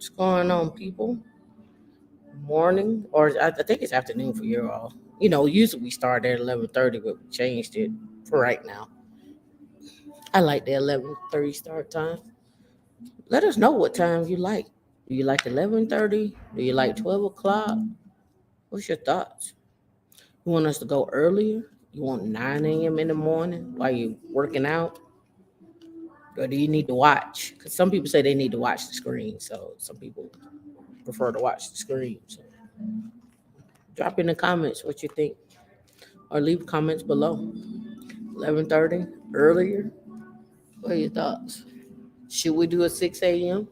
What's going on, people? Morning, or I think it's afternoon for you all. Usually we start at 11:30, but we changed it for right now. I like the 11:30 start time. Let us know what time you like. Do you like 11:30? Do you like 12 o'clock? What's your thoughts? You want us to go earlier? You want 9 a.m. in the morning while you working out, or do you need to watch? Because some people say they need to watch the screen, so some people prefer to watch the screen. So drop in the comments what you think, or leave comments below. 11:30 earlier. What are your thoughts? Should we do a 6 a.m.?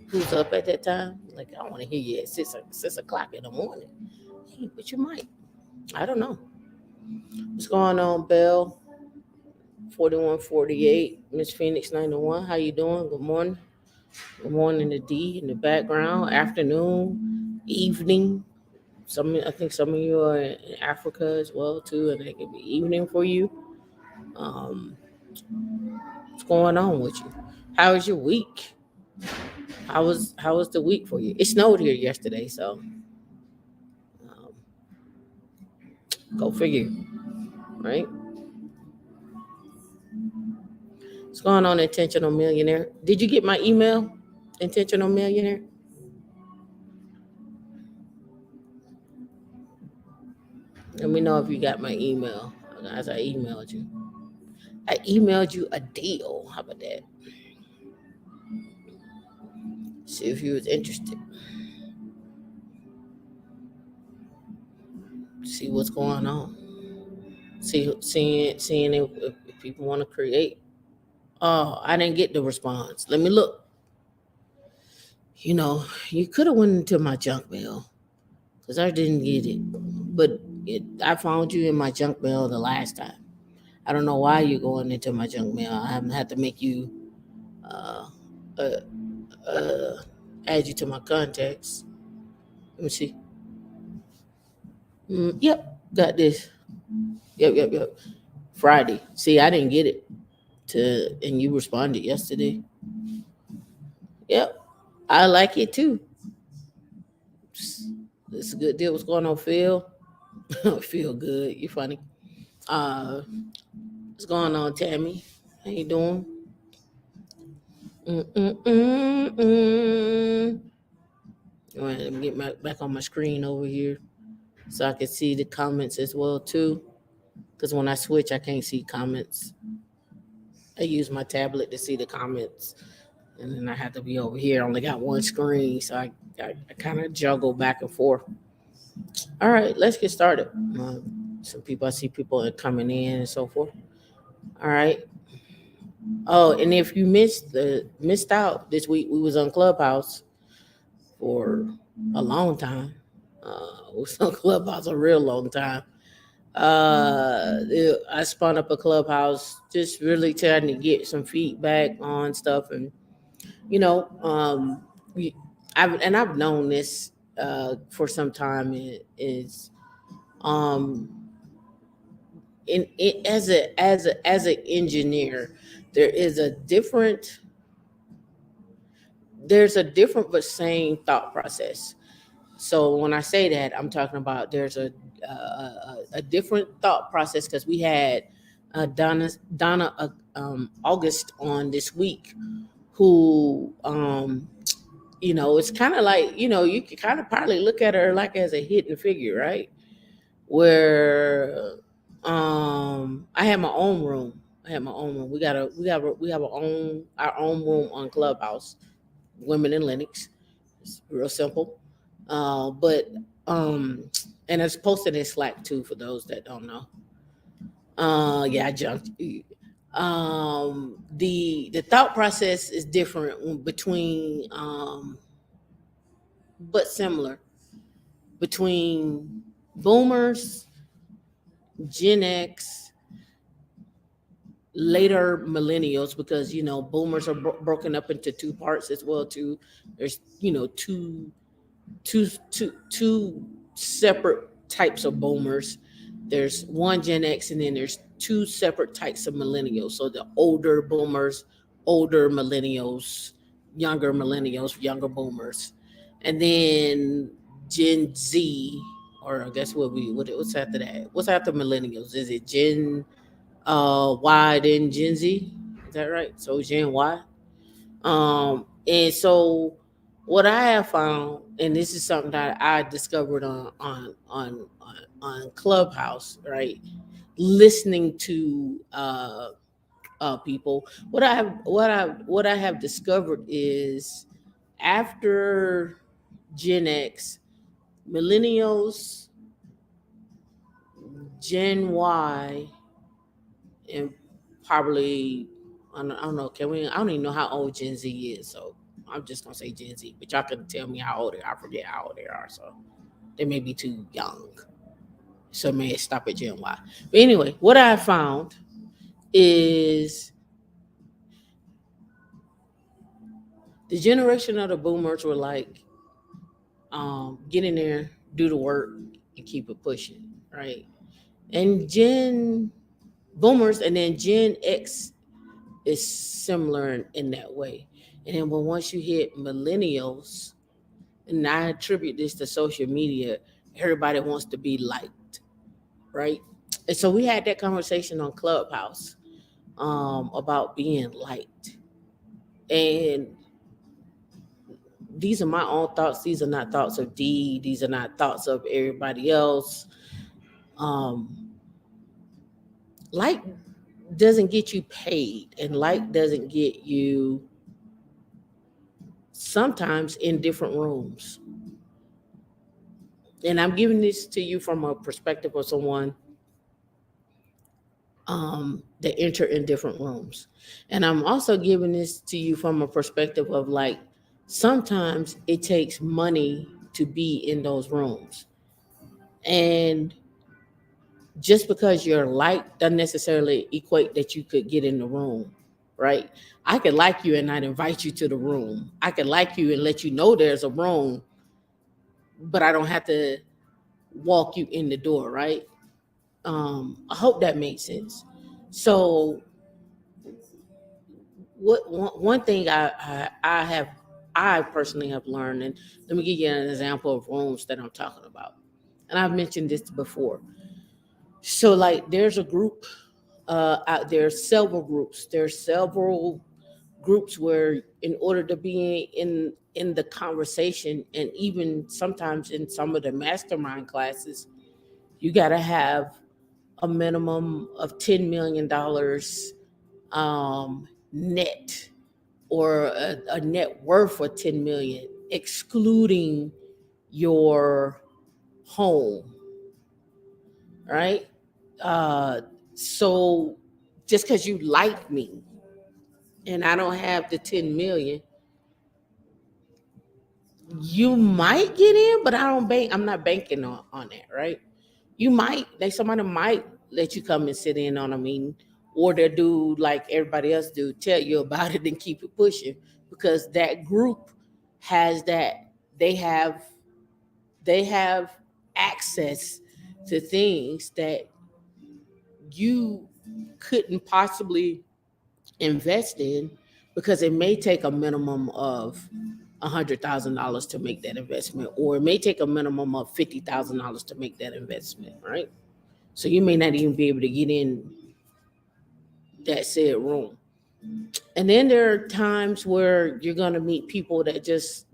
Who's up at that time? Like, I want to hear you at 6 o'clock in the morning. Hey, but you might. I don't know. What's going on, Bell? 4148. Miss Phoenix 91. How you doing? Good morning. Good morning to D in the background. Afternoon, evening. I think some of you are in Africa as well too, and it could be evening for you. Um, what's going on with you? How was your week? How was the week for you? It snowed here yesterday, so um, go figure, right? What's going on, Intentional Millionaire? Did you get my email, Intentional Millionaire? Let me know if you got my email. As I emailed you, I emailed you a deal. How about that? See if you was interested. See what's going on. Seeing if people want to create. Oh, I didn't get the response. Let me look. You could have went into my junk mail because I didn't get it. But I found you in my junk mail the last time. I don't know why you're going into my junk mail. I haven't had to make you uh, uh, uh, add you to my contacts. Let me see. Yep, got this. Yep. Friday. See, I didn't get it and you responded yesterday. Yep, I like it too. It's a good deal. What's going on, Phil? Feel good. You funny. Uh, what's going on, Tammy? How you doing? Mm-mm-mm-mm. All right, let me get back on my screen over here so I can see the comments as well too. Because when I switch, I can't see comments. I use my tablet to see the comments, and then I have to be over here. I only got one screen, so I kind of juggle back and forth. All right, let's get started. Some people I see people coming in and so forth. All right. Oh, and if you missed out this week, we was on Clubhouse for a long time. We was on Clubhouse a real long time. I spun up a Clubhouse, just really trying to get some feedback on stuff, and you know, we, I've known this for some time. Is um as an engineer, there is a different there's a different but same thought process. So when I say that, I'm talking about there's a different thought process because we had Donna August on this week, who it's kind of like, you can kind of probably look at her like as a hidden figure, right? Where I had my own room. I had my own room. We have our own room on Clubhouse, Women in Linux. It's real simple. But and it's posted in Slack too for those that don't know. Yeah, I jumped. The thought process is different between but similar between boomers, Gen X, later millennials, because boomers are broken up into two parts as well too. There's two separate types of boomers. There's one Gen X, and then there's two separate types of millennials. So the older boomers, older millennials, younger millennials, younger boomers, and then Gen Z, or I guess what's after that? What's after millennials? Is it Gen Y then Gen Z? Is that right? So Gen Y. And so what I have found, and this is something that I discovered on Clubhouse, right? Listening to people, what I have discovered is after Gen X, millennials, Gen Y, and probably I don't know. Can we? I don't even know how old Gen Z is, so I'm just gonna say Gen Z. But y'all can tell me how old they are. I forget how old they are, so they may be too young. So may stop at Gen Y. But anyway, what I found is the generation of the boomers were like, get in there, do the work, and keep it pushing, right? And Gen boomers, and then Gen X is similar in that way. And then when once you hit millennials, and I attribute this to social media, everybody wants to be liked, right? And so we had that conversation on Clubhouse about being liked. And these are my own thoughts. These are not thoughts of D. These are not thoughts of everybody else. Um, like doesn't get you paid, and like doesn't get you sometimes in different rooms. And I'm giving this to you from a perspective of someone that enter in different rooms. And I'm also giving this to you from a perspective of like sometimes it takes money to be in those rooms. And just because you're liked doesn't necessarily equate that you could get in the room, right? I could like you and not invite you to the room. I could like you and let you know there's a room, but I don't have to walk you in the door, right? I hope that makes sense. So, one thing I personally have learned, and let me give you an example of rooms that I'm talking about, and I've mentioned this before. So, like, there's a group out there, several groups. There's several groups where, in order to be in the conversation, and even sometimes in some of the mastermind classes, you got to have a minimum of $10 million net, or a net worth of 10 million, excluding your home, right? uh so just because you like me and I don't have the 10 million, you might get in, but I'm not banking on that, right? You might, like, somebody might let you come and sit in on a meeting, or they'll do like everybody else do, tell you about it and keep it pushing, because that group has that, they have they have access to things that you couldn't possibly invest in, because it may take a minimum of $100,000 to make that investment, or it may take a minimum of $50,000 to make that investment, right? So you may not even be able to get in that said room. And then there are times where you're going to meet people that just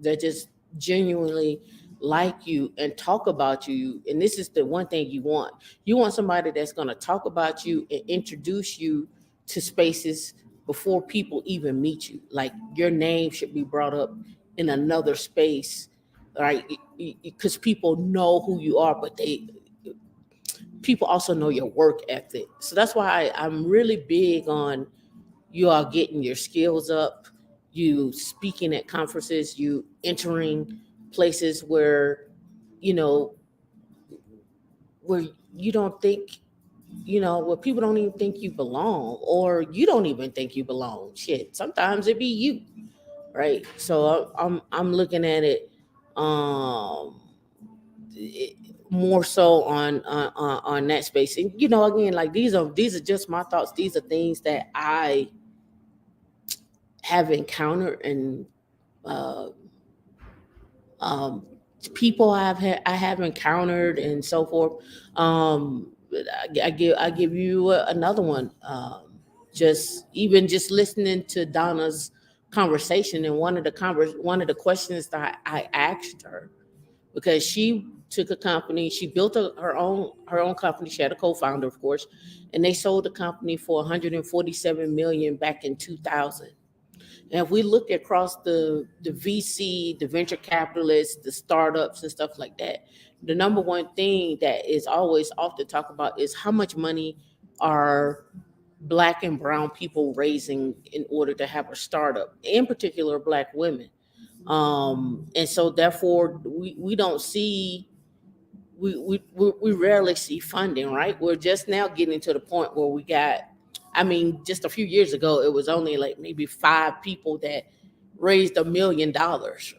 genuinely like you and talk about you, and this is the one thing you want somebody that's going to talk about you and introduce you to spaces before people even meet you. Like, your name should be brought up in another space, right? Because people know who you are, but people also know your work ethic. So that's why I'm really big on you are getting your skills up, you speaking at conferences, you entering places where, you know, where you don't think, where people don't even think you belong, or you don't even think you belong. Shit, sometimes it be you, right? So I'm looking at it, um it- more so on that space. And again, like, these are just my thoughts. These are things that I have encountered, and uh, um, people I have encountered and so forth. I give you another one. Just listening to Donna's conversation, and one of the questions that I asked her, because she took a company, she built her own company. She had a co-founder, of course, and they sold the company for 147 million back in 2000. And if we look across the VC, the venture capitalists, the startups and stuff like that, the number one thing that is always often talked about is how much money are black and brown people raising in order to have a startup, in particular black women. And so therefore we don't see we rarely see funding, right? We're just now getting to the point where we got, I mean, just a few years ago, it was only like maybe five people that raised $1 million,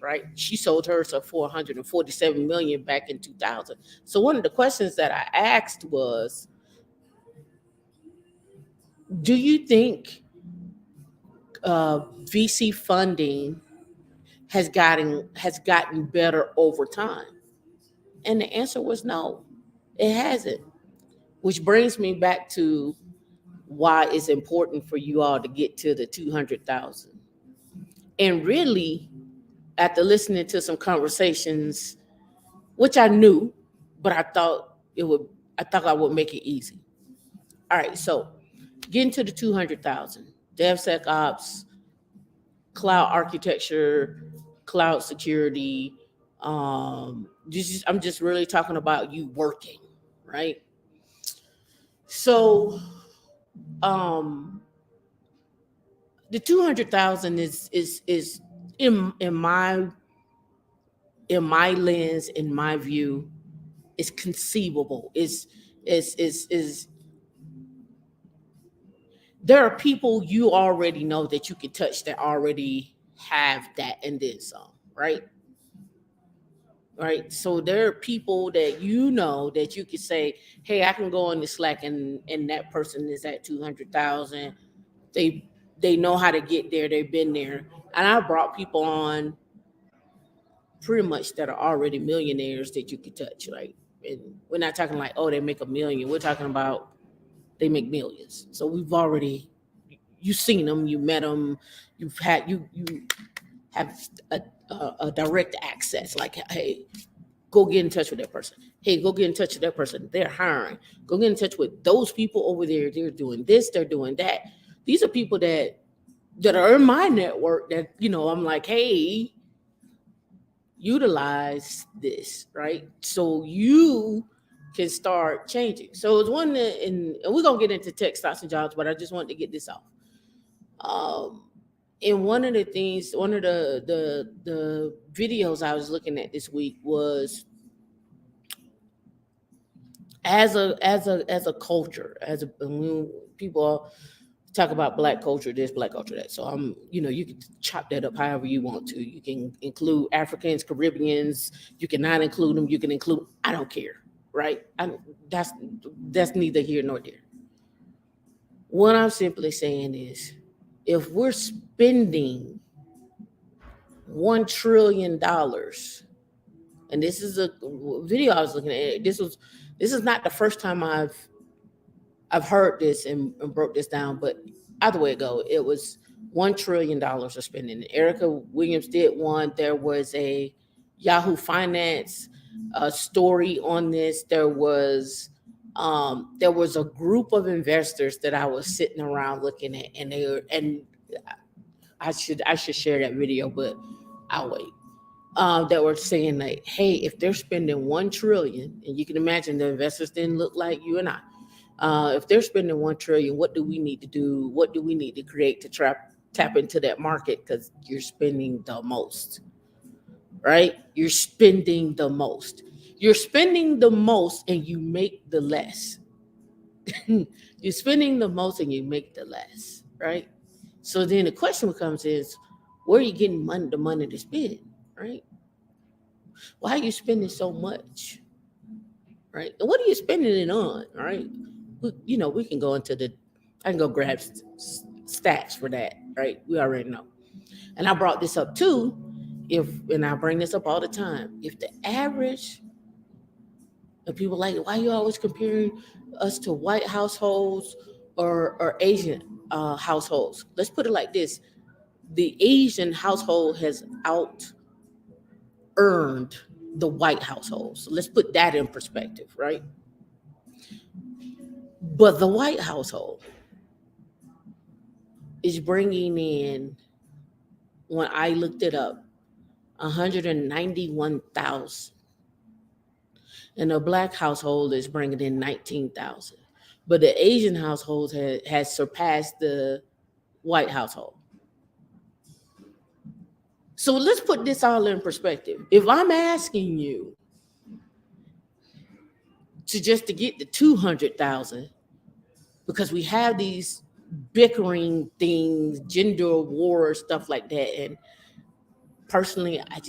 right? She sold hers for 447 million back in 2000. So one of the questions that I asked was, do you think VC funding has gotten better over time? And the answer was no, it hasn't. Which brings me back to why it's important for you all to get to the 200,000. And really, after listening to some conversations, which I knew, but I thought I would make it easy. All right, so getting to the 200,000, DevSecOps, cloud architecture, cloud security. I'm just really talking about you working, right? So, um, the 200,000 is in my lens, in my view, is conceivable. Is There are people you already know that you can touch that already have that and then some, right? Right. So there are people that you know that you could say, hey, I can go on the Slack, and that person is at 200,000. They they know how to get there. They've been there. And I brought people on pretty much that are already millionaires that you could touch, right? And we're not talking like, oh, they make a million. We're talking about they make millions. So we've already, you've seen them, you met them, you have a direct access. Like, hey, go get in touch with that person. Hey, go get in touch with that person. They're hiring. Go get in touch with those people over there. They're doing this. They're doing that. These are people that are in my network that, I'm like, hey, utilize this, right? So you can start changing. So it's one that, and we're gonna get into tech stocks and jobs, but I just wanted to get this off. Um, and one of the things, one of the videos I was looking at this week was, as a culture, when people talk about black culture this, black culture that. So you can chop that up however you want to. You can include Africans, Caribbeans. You cannot include them. You can include. I don't care, right? That's neither here nor there. What I'm simply saying is, if we're spending $1 trillion, and this is a video I was looking at. This is not the first time I've heard this and broke this down, but either way it go, it was $1 trillion of spending. Erica Williams did one. There was a Yahoo Finance story on this. There was a group of investors that I was sitting around looking at, and I should share that video, but I'll wait. That were saying like, hey, if they're spending 1 trillion, and you can imagine the investors didn't look like you and I. If they're spending 1 trillion, what do we need to do? What do we need to create to tap into that market? Because you're spending the most, right? You're spending the most. You're spending the most, and you make the less. You're spending the most, and you make the less, right? So then the question becomes is, where are you getting the money to spend, right? Why are you spending so much, right? And what are you spending it on, right? We can go into I can go grab stats for that, right? We already know. And I brought this up too if, and I bring this up all the time, if the average, and people like, why you always comparing us to white households or Asian households? Let's put it like this: the Asian household has out earned the white household. So let's put that in perspective, right? But the white household is bringing in, when I looked it up, 191,000, and the black household is bringing in 19,000. But the Asian household has surpassed the white household. So let's put this all in perspective. If I'm asking you to just to get the 200,000, because we have these bickering things, gender wars, stuff like that, and personally, I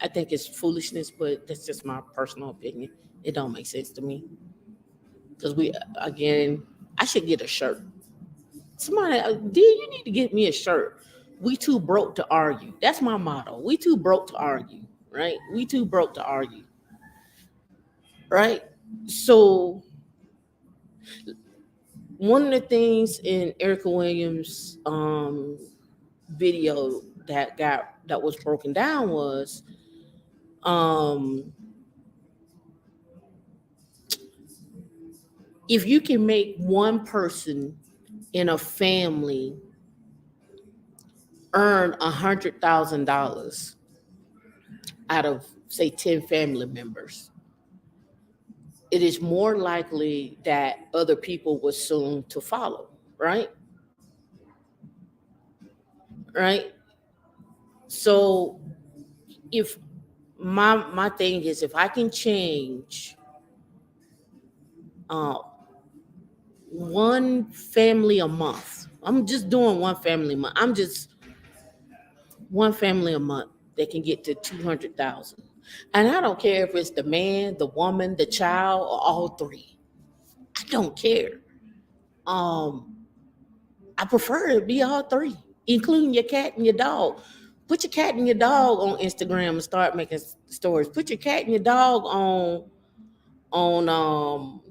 think it's foolishness, but that's just my personal opinion. It don't make sense to me because again, I should get a shirt. Somebody, D, you need to get me a shirt. We too broke to argue. That's my motto. We too broke to argue, right? We too broke to argue, right? So one of the things in Erica Williams' video that was broken down was um, if you can make one person in a family earn $100,000 out of say 10 family members, it is more likely that other people will soon to follow, right? Right. So if my thing is, if I can change uh, one family a month, I'm just doing one family a month. I'm just one family a month that can get to 200,000, and I don't care if it's the man, the woman, the child, or all three. I don't care. Um, I prefer it to be all three, including your cat and your dog. Put your cat and your dog on Instagram and start making stories. Put your cat and your dog on on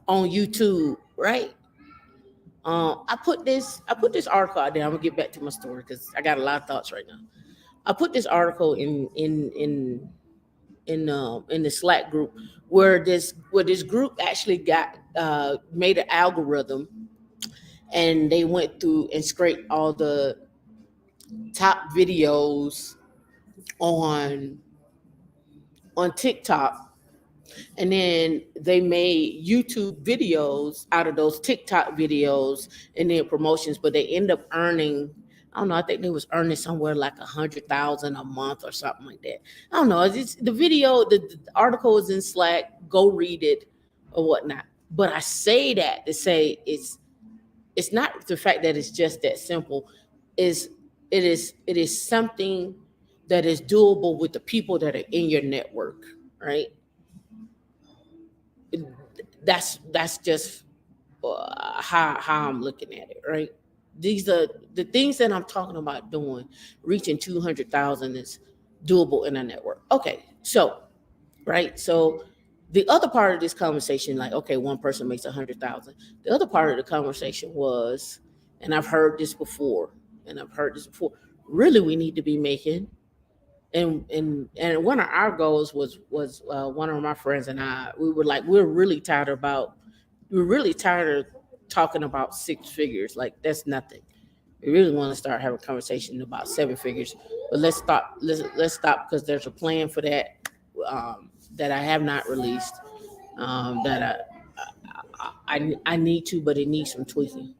YouTube, right? I put this article out there. I'm gonna get back to my story because I got a lot of thoughts right now. I put this article in the Slack group where this group actually got made an algorithm, and they went through and scraped all the top videos on TikTok, and then they made YouTube videos out of those TikTok videos and then promotions, but they end up earning. I don't know. I think they was earning somewhere like 100,000 a month or something like that. I don't know. It's the video. The article is in Slack. Go read it or whatnot. But I say that to say it's not the fact that it's just that simple. Is it is something that is doable with the people that are in your network, right? That's just how I'm looking at it, right? These are the things that I'm talking about doing. Reaching 200,000 is doable in a network. Okay, so right, so the other part of this conversation, like, okay, one person makes 100,000. The other part of the conversation was, and I've heard this before, and I've heard this before. Really, we need to be making, and one of our goals was one of my friends and I. We were like, we're really tired of talking about six figures. Like that's nothing. We really want to start having a conversation about seven figures. But let's stop. Let's stop because there's a plan for that that I have not released. That I need to, but it needs some tweaking.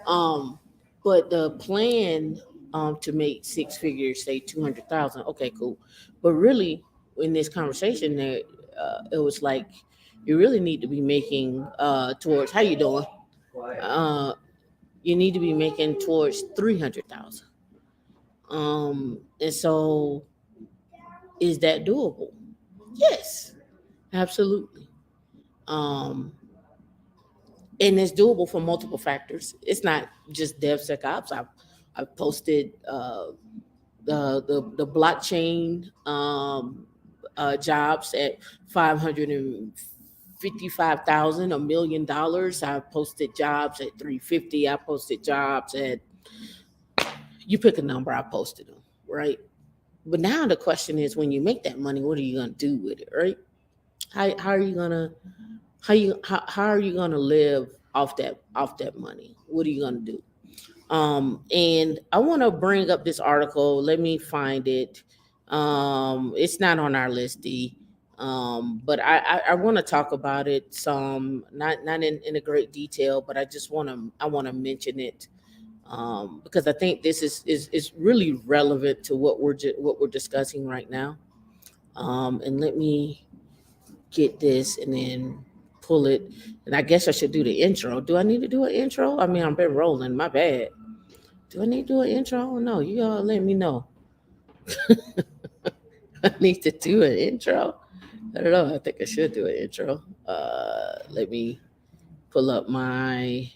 Um, but the plan to make six figures, say 200,000. Okay, cool. But really, in this conversation, there it was like you really need to be making towards how you doing. Uh, you need to be making towards 300,000. And so is that doable? Yes, absolutely. Um, and it's doable for multiple factors. It's not just DevSecOps. I've posted. the blockchain jobs at 555,000, $1 million. I posted jobs at 350. I posted jobs at, you pick a number, I posted them, right? But now the question is, when you make that money, what are you gonna do with it, right? How are you gonna how are you gonna live off that money? What are you gonna do? And I want to bring up this article. Let me find it. It's not on our list, D. But I want to talk about it some, not in a great detail, but I want to mention it, because I think this is really relevant to what we're discussing right now. And let me get this and then pull it. And I guess I should do the intro. Do I need to do an intro? I mean, I've been rolling. My bad. Do I need to do an intro? No, you all let me know. I need to do an intro. I don't know. I think I should do an intro. Let me pull up my.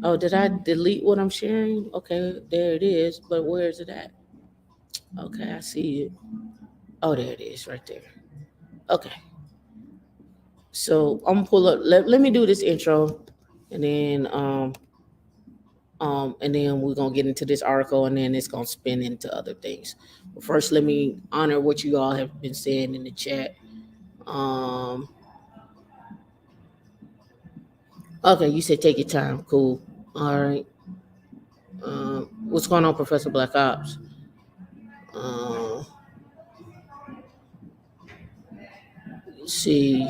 Oh, did I delete what I'm sharing? Okay, there it is. But where is it at? Okay, I see it. Oh, there it is, right there. Okay, so I'm gonna pull up. Let me do this intro, and then we're gonna get into this article, and then it's gonna spin into other things. But first, let me honor what you all have been saying in the chat. Um, okay, you said take your time. Cool. All right. What's going on, Professor Black Ops? Uh, let's see.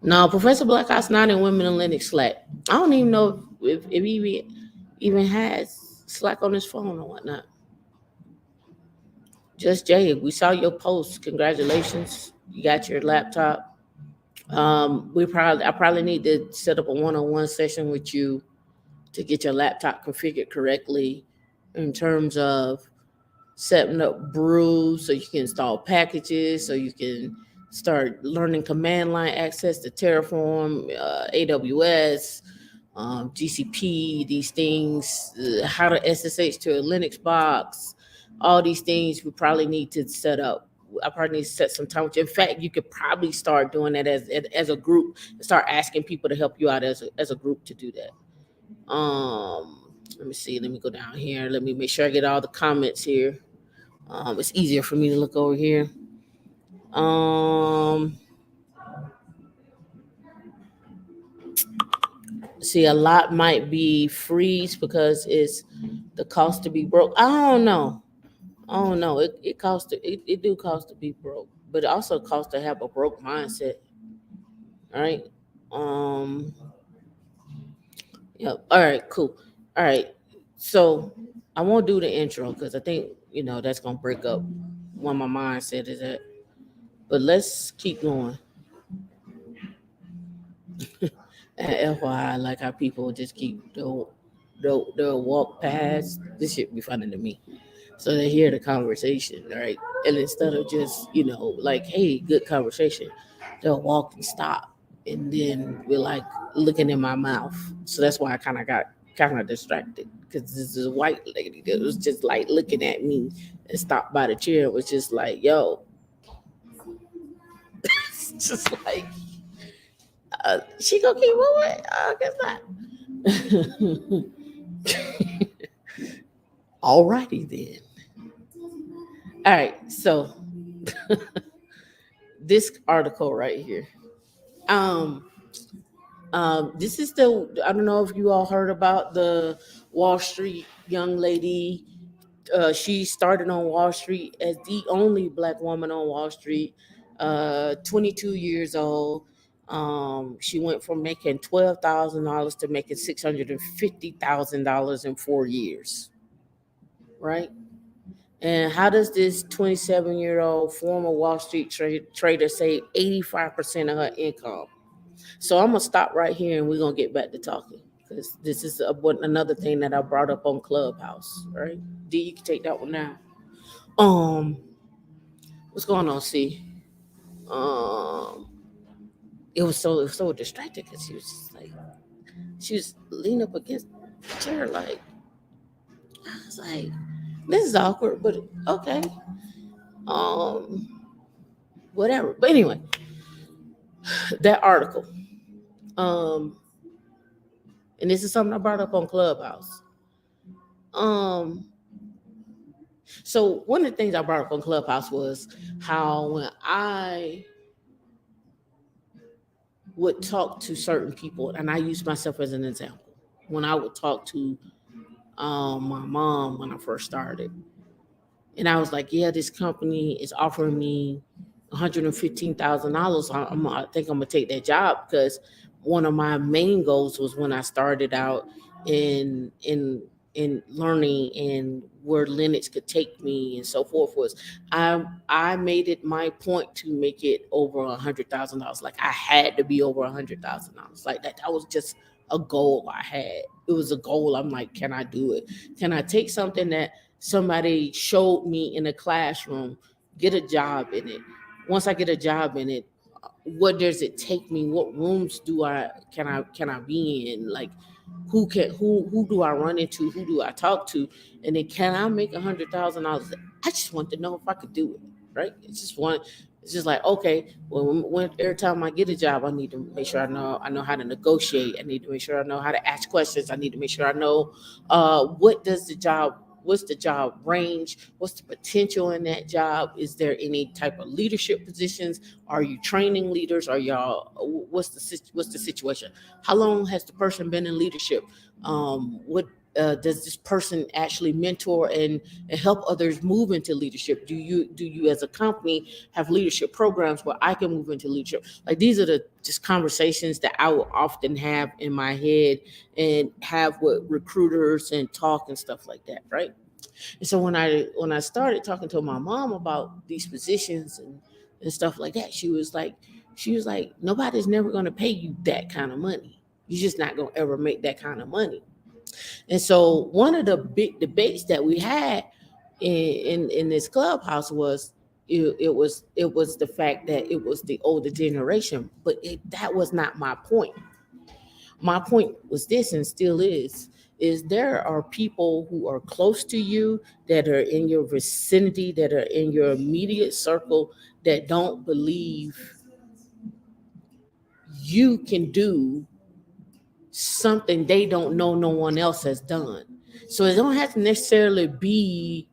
No, Professor Black Ops not in Women in Linux Slack. I don't even know if he even has Slack on his phone or whatnot. Just Jay, we saw your post. Congratulations, you got your laptop. I probably need to set up a one-on-one session with you to get your laptop configured correctly in terms of setting up brews so you can install packages, so you can start learning command line access to Terraform, AWS, GCP, these things, how to SSH to a Linux box, all these things we probably need to set up. I probably need to set some time with you. In fact, you could probably start doing that as a group, start asking people to help you out as a group to do that. Let me see. Let me go down here. Let me make sure I get all the comments here. It's easier for me to look over here. Um, See, a lot might be freeze because it's the cost to be broke. I don't know. I don't know. It costs it do cost to be broke, but it also costs to have a broke mindset. All right. Um. Yep. All right. Cool. All right. So I won't do the intro because I think that's gonna break up what my mindset is at. But let's keep going. And FYI, I like how people just keep they'll walk past. This shit be funny to me. So they hear the conversation, right? And instead of just like, hey, good conversation, they'll walk and stop, and then we're like looking in my mouth. So that's why I kind of distracted because this is a white lady that was just like looking at me and stopped by the chair. It was just like, yo, it's just like she gonna keep moving. I guess not. Alrighty then. All right, so this article right here. Um, this is I don't know if you all heard about the Wall Street young lady. She started on Wall Street as the only black woman on Wall Street. 22 years old. She went from making $12,000 to making $650,000 in 4 years. Right. And how does this 27-year-old former Wall Street trader save 85% of her income? So I'm gonna stop right here, and we're gonna get back to talking because this is another thing that I brought up on Clubhouse. Right? D, you can take that one now. Um, what's going on? See, um, it was so distracted because she was just like she was leaning up against the chair, like I was like. This is awkward, but okay. Um, Whatever. But anyway, that article. Um, and this is something I brought up on Clubhouse. Um, so one of the things I brought up on Clubhouse was how when I would talk to certain people, and I use myself as an example, when I would talk to my mom when I first started, and I was like, "Yeah, this company is offering me $115,000. I think I'm gonna take that job because one of my main goals was when I started out in learning and where Linux could take me and so forth was I made it my point to make it over $100,000. Like I had to be over $100,000. Like that was just a goal I had. It was a goal. I'm like, can I do it? Can I take something that somebody showed me in a classroom, get a job in it? Once I get a job in it, what does it take me? What rooms can I be in? Like who do I run into? Who do I talk to? And then can I make $100,000? I just want to know if I could do it. Right? It's just like okay. Well, when every time I get a job, I need to make sure I know how to negotiate. I need to make sure I know how to ask questions. I need to make sure I know what's the job range, what's the potential in that job, is there any type of leadership positions, are you training leaders, are y'all what's the situation, how long has the person been in leadership, what does this person actually mentor and help others move into leadership? Do you as a company have leadership programs where I can move into leadership? Like these are the just conversations that I will often have in my head and have with recruiters and talk and stuff like that, right? And so when I started talking to my mom about these positions and stuff like that, she was like, nobody's never gonna pay you that kind of money. You're just not gonna ever make that kind of money. And so one of the big debates that we had in this clubhouse was it was the fact that it was the older generation, but that was not my point. My point was this and still is there are people who are close to you, that are in your vicinity, that are in your immediate circle, that don't believe you can do something they don't know no one else has done. So it don't have to necessarily be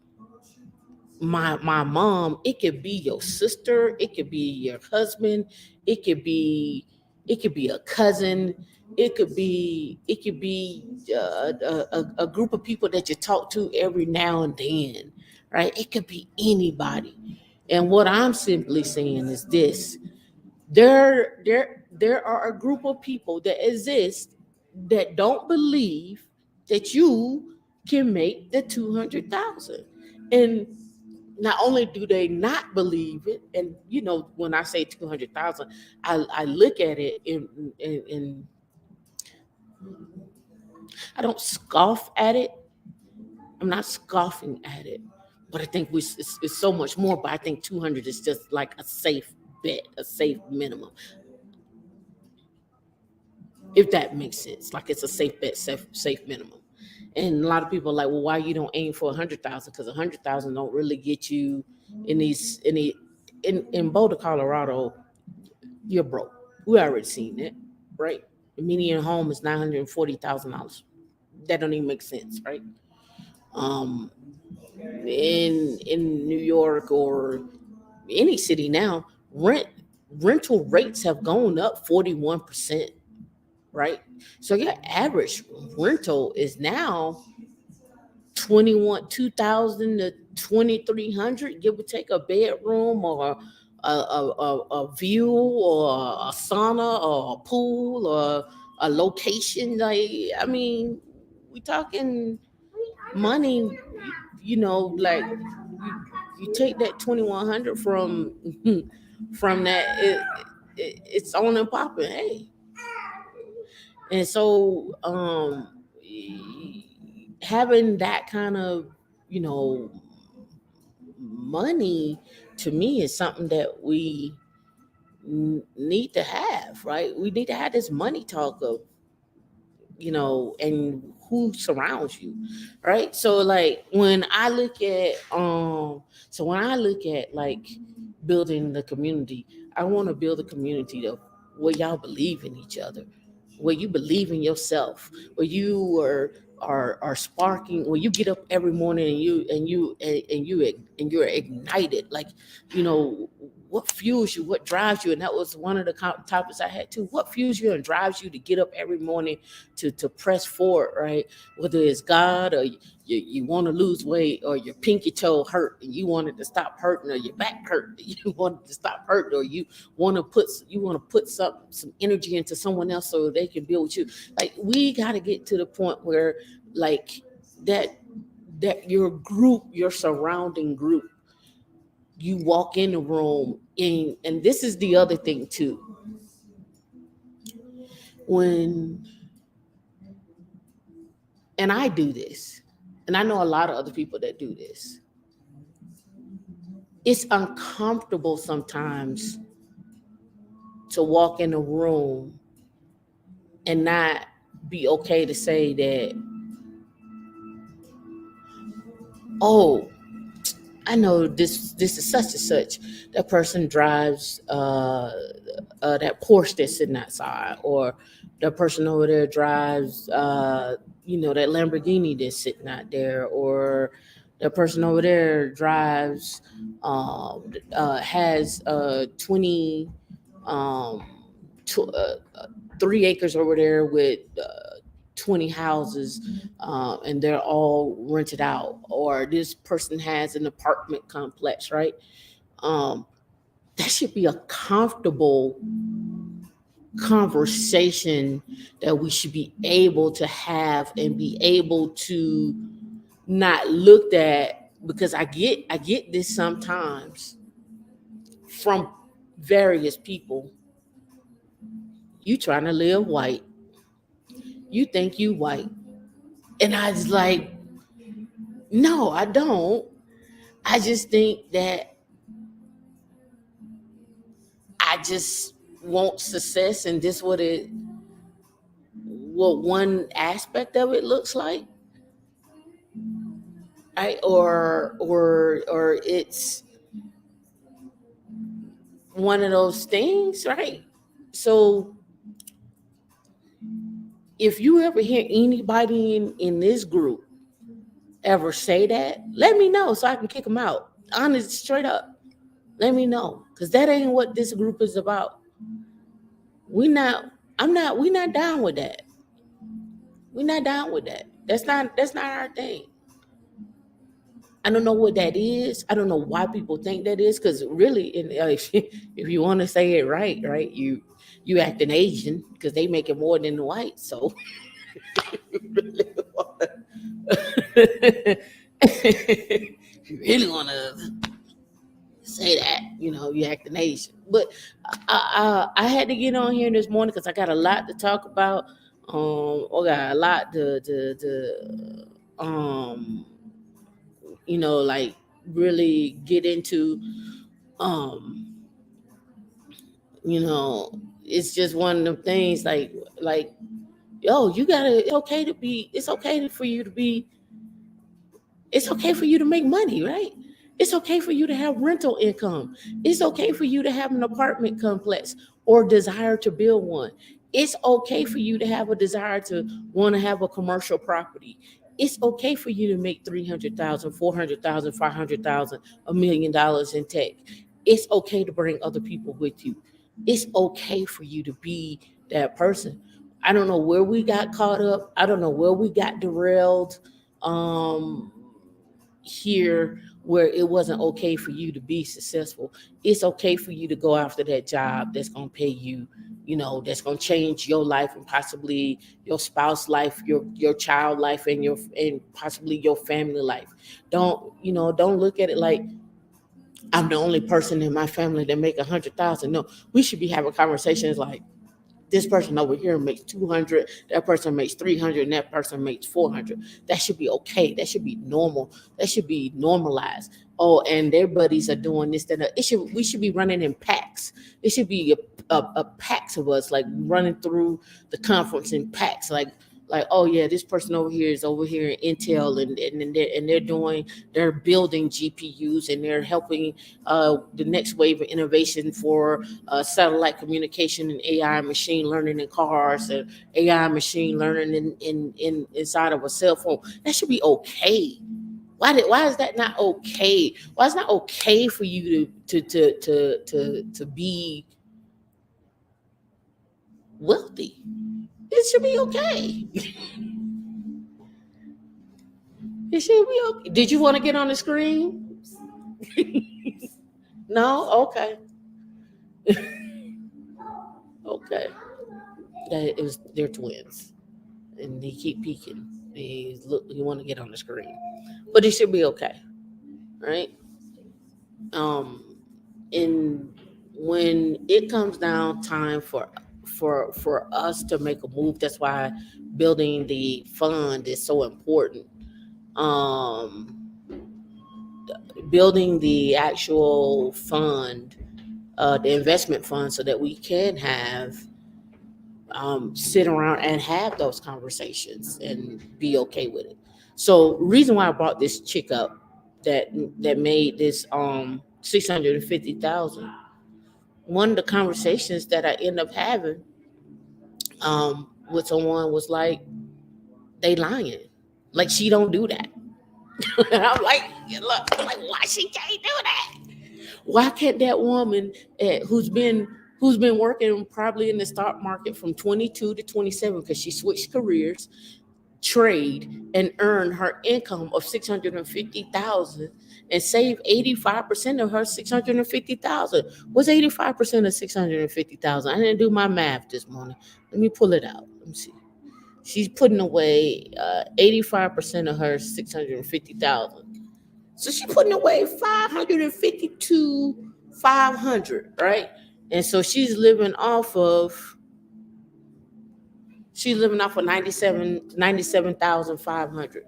my mom. It could be your sister, it could be your husband, it could be it could be a cousin, it could be a group of people that you talk to every now and then, right? It could be anybody. And what I'm simply saying is this: there are a group of people that exist that don't believe that you can make the 200,000. And not only do they not believe it, and when I say 200,000, I look at it in I don't scoff at it. I'm not scoffing at it, but I think it's so much more. But I think 200 is just like a safe bet, a safe minimum, if that makes sense. Like it's a safe bet, safe minimum. And a lot of people are like, well, why you don't aim for 100,000? Because 100,000 don't really get you in Boulder, Colorado. You're broke. We already seen it, right? The median home is $940,000. That don't even make sense, right? Um, in New York or any city now, rental rates have gone up 41%, right? So your average rental is now 2,000 to 2,300, give or take, a bedroom or a view or a sauna or a pool or a location. Like, I mean, we talking money, like you take that 2,100 from that, it's on and popping. Hey, and so having that kind of you know money, to me, is something that we need to have, right? We need to have this money talk of and who surrounds you, right? So like when I look at like building the community, I want to build a community of where y'all believe in each other, where you believe in yourself, where you are sparking, when you get up every morning and you're ignited, like, what fuels you, what drives you. And that was one of the topics I had too. What fuels you and drives you to get up every morning to press forward, right? Whether it's God, or you want to lose weight, or your pinky toe hurt and you wanted to stop hurting, or your back hurt and you wanted to stop hurting, or you want to put some energy into someone else so they can build with you. Like, we got to get to the point where, like, that your group, your surrounding group, you walk in the room, and this is the other thing too. When And I do this, and I know a lot of other people that do this. It's uncomfortable sometimes to walk in a room and not be okay to say that, oh, I know this is such and such. That person drives that Porsche that's sitting outside, or that person over there drives that Lamborghini that's sitting out there, or that person over there drives has 20 um, tw- uh, 3 acres over there with 20 houses, and they're all rented out, or this person has an apartment complex, right? Um, that should be a comfortable conversation that we should be able to have, and be able to not looked at, because I get this sometimes from various people. You trying to live white, you think you white. And I was like, no, I don't. I just think that I just want success, and this what one aspect of it looks like, right? Or it's one of those things, right? So if you ever hear anybody in this group ever say that, let me know so I can kick them out. Honest, straight up. Let me know, because that ain't what this group is about. We not. I'm not. We not down with that. We not down with that. That's not our thing. I don't know what that is. I don't know why people think that is. Because really, if you want to say it right, right, you acting Asian because they make it more than the white. So if you really want to say that, you acting Asian. But I had to get on here this morning because I got a lot to talk about. I got a lot to like really get into. Um, it's just one of the things, like yo, you gotta. It's okay for you to be. It's okay for you to make money, right? It's okay for you to have rental income. It's okay for you to have an apartment complex or desire to build one. It's okay for you to have a desire to want to have a commercial property. It's okay for you to make 300,000, 400,000, 500,000, $1 million in tech. It's okay to bring other people with you. It's okay for you to be that person. I don't know where we got caught up. I don't know where we got derailed. Um, Here, where it wasn't okay for you to be successful. It's okay for you to go after that job that's going to pay you, that's going to change your life, and possibly your spouse life, your child life, and possibly your family life. Don't look at it like I'm the only person in my family that make 100,000. No, we should be having conversations like, this person over here makes 200, that person makes 300, and that person makes 400. That should be okay. That should be normal. That should be normalized. Oh, and their buddies are doing this, that. We should be running in packs. It should be a packs of us, like running through the conference in packs. Like, Like, oh yeah, this person over here is over here in Intel, they're building GPUs, and they're helping the next wave of innovation for satellite communication and AI machine learning in cars, and AI machine learning in inside of a cell phone. That should be okay. Why is that not okay? Why is it not okay for you to be wealthy? It should be okay. It should be okay. Did you want to get on the screen? No? Okay. Okay. It was they're twins. And they keep peeking. They look you want to get on the screen. But it should be okay. Right? Um and when it comes down time for us to make a move, that's why building the fund is so important. Um Building the actual fund, the investment fund, so that we can have sit around and have those conversations and be okay with it. So, reason why I brought this chick up that that made this 650,000. One of the conversations that I end up having with someone was like, they lying, like she don't do that. And I'm like, look, I'm like, why she can't do that? Why can't that woman who's been working probably in the stock market from 22 to 27, because she switched careers, trade, and earn her income of 650,000 and save 85% of her 650,000? What's 85% of 650,000? I didn't do my math this morning. Let me pull it out. Let me see. She's putting away 85% of her 650,000. So she's putting away 552 500, right? And so she's living off of 97,500.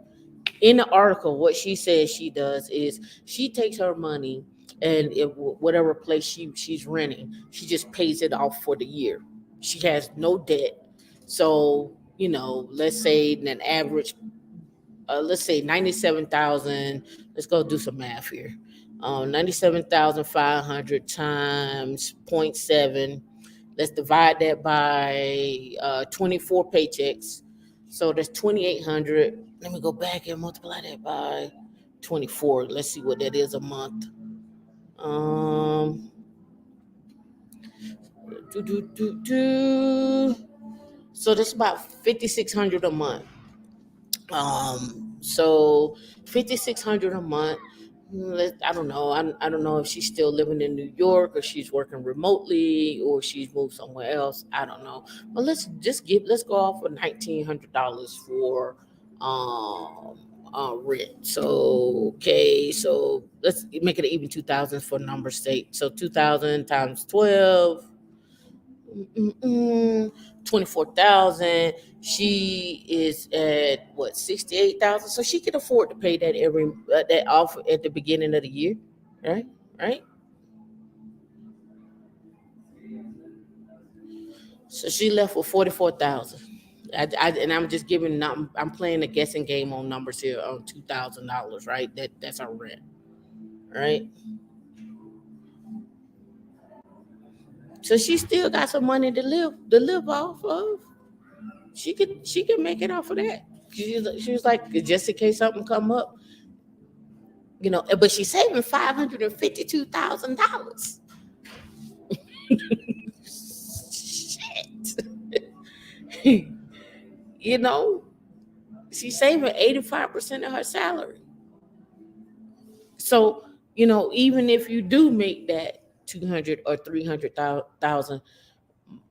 In the article, what she says she does is she takes her money, and whatever place she's renting, she just pays it off for the year. She has no debt. So, let's say an average, let's say 97,000. Let's go do some math here. 97,500 times point 0.7. Let's divide that by 24 paychecks. So that's 2,800. Let me go back and multiply that by 24. Let's see what that is a month. Um, do, do, do, do. So that's about 5,600 a month. So 5,600 a month. I don't know. I don't know if she's still living in New York, or she's working remotely, or she's moved somewhere else. I don't know. But let's go off of $1,900 for rent. So okay, so let's make it even 2,000 for number sake. So 2,000 times 12. 24,000. She is at what, 68,000. So she can afford to pay that that off at the beginning of the year, right? Right. So she left with 44,000. And I'm just giving. I'm playing a guessing game on numbers here on $2,000, right? That's our rent, right? So she still got some money to live off of. She can make it off of that. She was like, just in case something come up, but she's saving $552,000. Shit. you know, she's saving 85% of her salary. So, even if you do make that 200 or 300,000,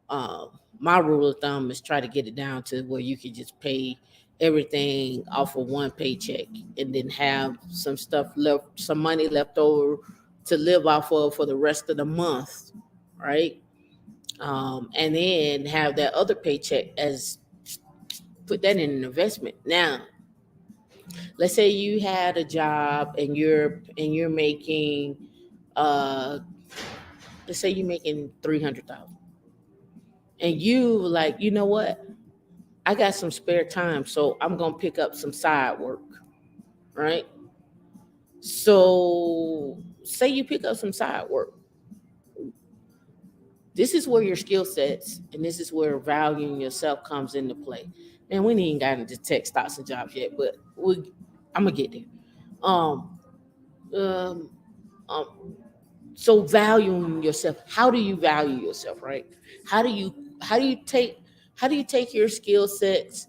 uh, my rule of thumb is try to get it down to where you can just pay everything off of one paycheck, and then have some money left over to live off of for the rest of the month, right? And then have that other paycheck as put that in an investment. Now, let's say you had a job, and you're making, uh, let's say you're making 300,000, and you like, you know what? I got some spare time, so I'm gonna pick up some side work, right? So say you pick up some side work. This is where your skill sets and this is where valuing yourself comes into play. And we ain't even got into tech stocks and jobs yet, but I'm gonna get there. Um, um, um, so valuing yourself. How do you value yourself, right? How do you how do you take how do you take your skill sets?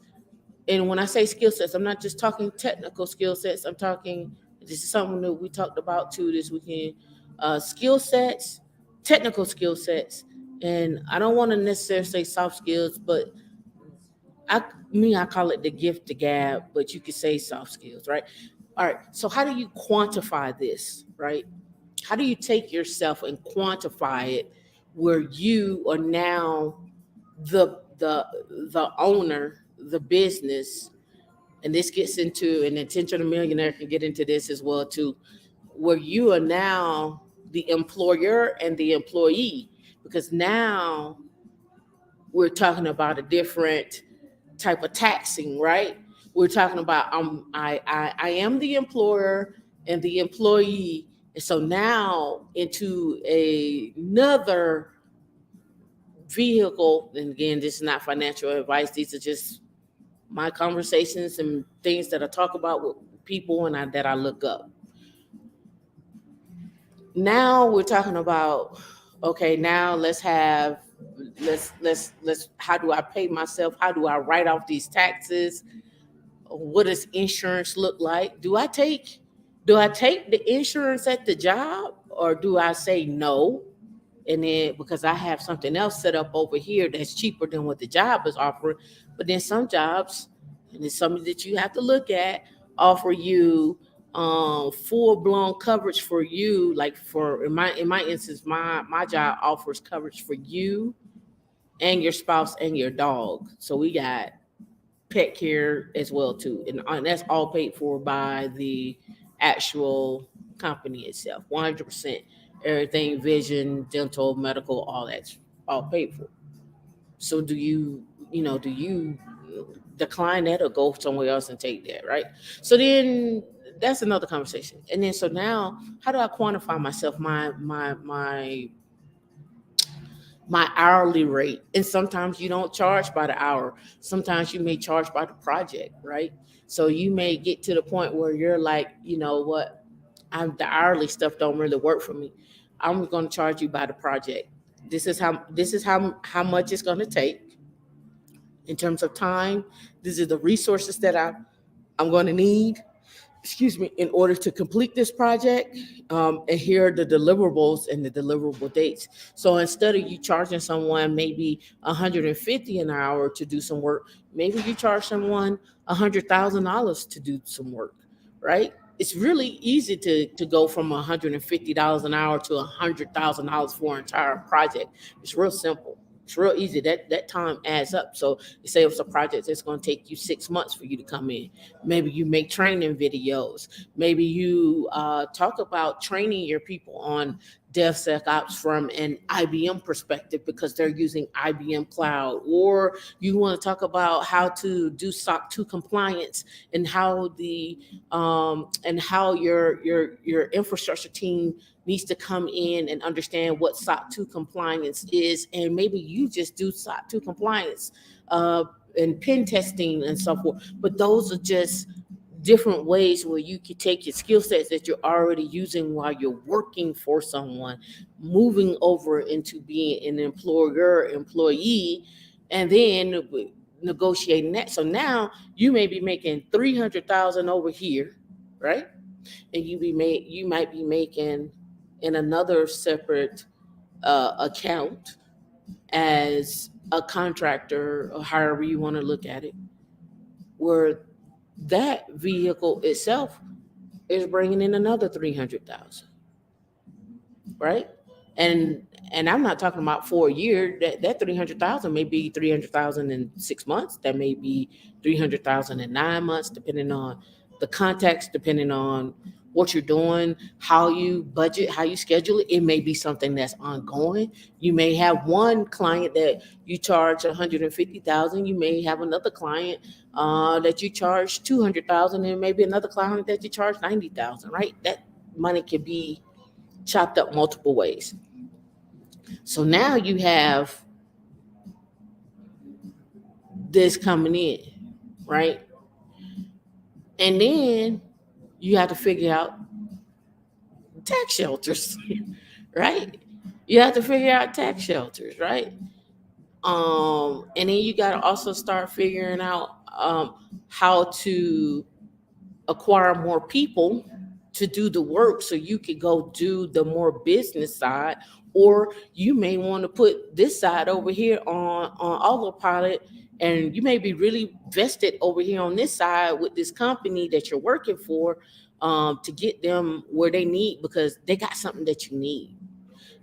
And when I say skill sets, I'm not just talking technical skill sets. I'm talking, this is something that we talked about too this weekend. Skill sets, technical skill sets, and I don't want to necessarily say soft skills, but I call it the gift, the gab, but you could say soft skills, right? All right. So how do you quantify this, right? How do you take yourself and quantify it where you are now the owner, the business, and this gets into an intentional millionaire can get into this as well too, where you are now the employer and the employee, because now we're talking about a different type of taxing, right? We're talking about I am the employer and the employee, and so now into another vehicle. And again, this is not financial advice; these are just my conversations and things that I talk about with people that I look up. Now we're talking about, okay, now let's how do I pay myself? How do I write off these taxes? What does insurance look like? Do I take the insurance at the job, or do I say no? And then because I have something else set up over here that's cheaper than what the job is offering. But then some jobs, and it's something that you have to look at, offer you full blown coverage for you. Like for in my instance, my job offers coverage for you and your spouse and your dog. So we got pet care as well too, and that's all paid for by the actual company itself, 100%. Everything, vision, dental, medical, all that's all paid for. So do you decline that or go somewhere else and take that, right? So then that's another conversation. And then so now, how do I quantify myself, my hourly rate? And sometimes you don't charge by the hour. Sometimes you may charge by the project, right? So you may get to the point where you're like, you know what, the hourly stuff don't really work for me. I'm going to charge you by the project. This is how much it's going to take in terms of time. These are the resources that I'm going to need, excuse me, in order to complete this project. And here are the deliverables and the deliverable dates. So instead of you charging someone maybe 150 an hour to do some work, maybe you charge someone $100,000 to do some work, right? It's really easy to go from $150 an hour to $100,000 for an entire project. It's real simple. It's real easy. That time adds up. So you say it's a project that's going to take you 6 months for you to come in. Maybe you make training videos. Maybe you talk about training your people on DevSecOps from an IBM perspective because they're using IBM Cloud. Or you want to talk about how to do SOC 2 compliance and how your infrastructure team needs to come in and understand what SOC 2 compliance is. And maybe you just do SOC 2 compliance uh, and pen testing and so forth. But those are just different ways where you could take your skill sets that you're already using while you're working for someone, moving over into being an employer, employee, and then negotiating that. So now you may be making 300,000 over here, right? And you might be making in another separate account as a contractor, or however you want to look at it, where that vehicle itself is bringing in another 300,000, right? And I'm not talking about for a year. That 300,000 may be 300,000 in 6 months. That may be 300,000 in 9 months, depending on the context, depending on what you're doing, how you budget, how you schedule it. It may be something that's ongoing. You may have one client that you charge 150,000. You may have another client that you charge 200,000, and maybe another client that you charge 90,000. Right? That money can be chopped up multiple ways. So now you have this coming in, right? And then you have to figure out tax shelters, right? You have to figure out tax shelters, right? And then you got to also start figuring out how to acquire more people to do the work so you could go do the more business side, or you may want to put this side over here on autopilot, and you may be really vested over here on this side with this company that you're working for, to get them where they need, because they got something that you need.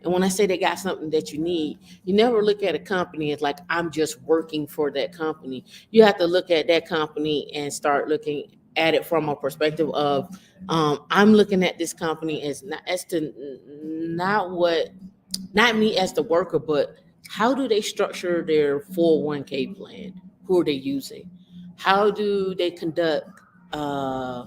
And when I say they got something that you need, you never look at a company as like, I'm just working for that company. You have to look at that company and start looking at it from a perspective of, I'm looking at this company as not what, not me as the worker, but how do they structure their 401k plan? Who are they using? How do they conduct uh,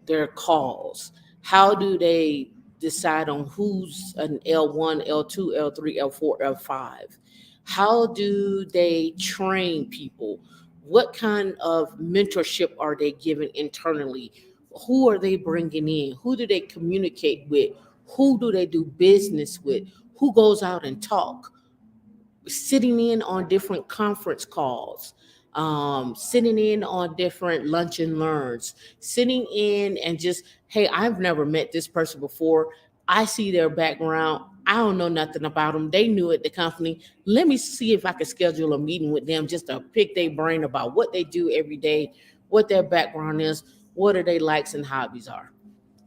their calls? How do they decide on who's an L1, L2, L3, L4, L5? How do they train people? What kind of mentorship are they giving internally? Who are they bringing in? Who do they communicate with? Who do they do business with? Who goes out and talk? Sitting in on different conference calls, sitting in on different lunch and learns, sitting in and just, hey, I've never met this person before. I see their background. I don't know nothing about them. They knew at the company. Let me see if I can schedule a meeting with them just to pick their brain about what they do every day, what their background is, what are their likes and hobbies are.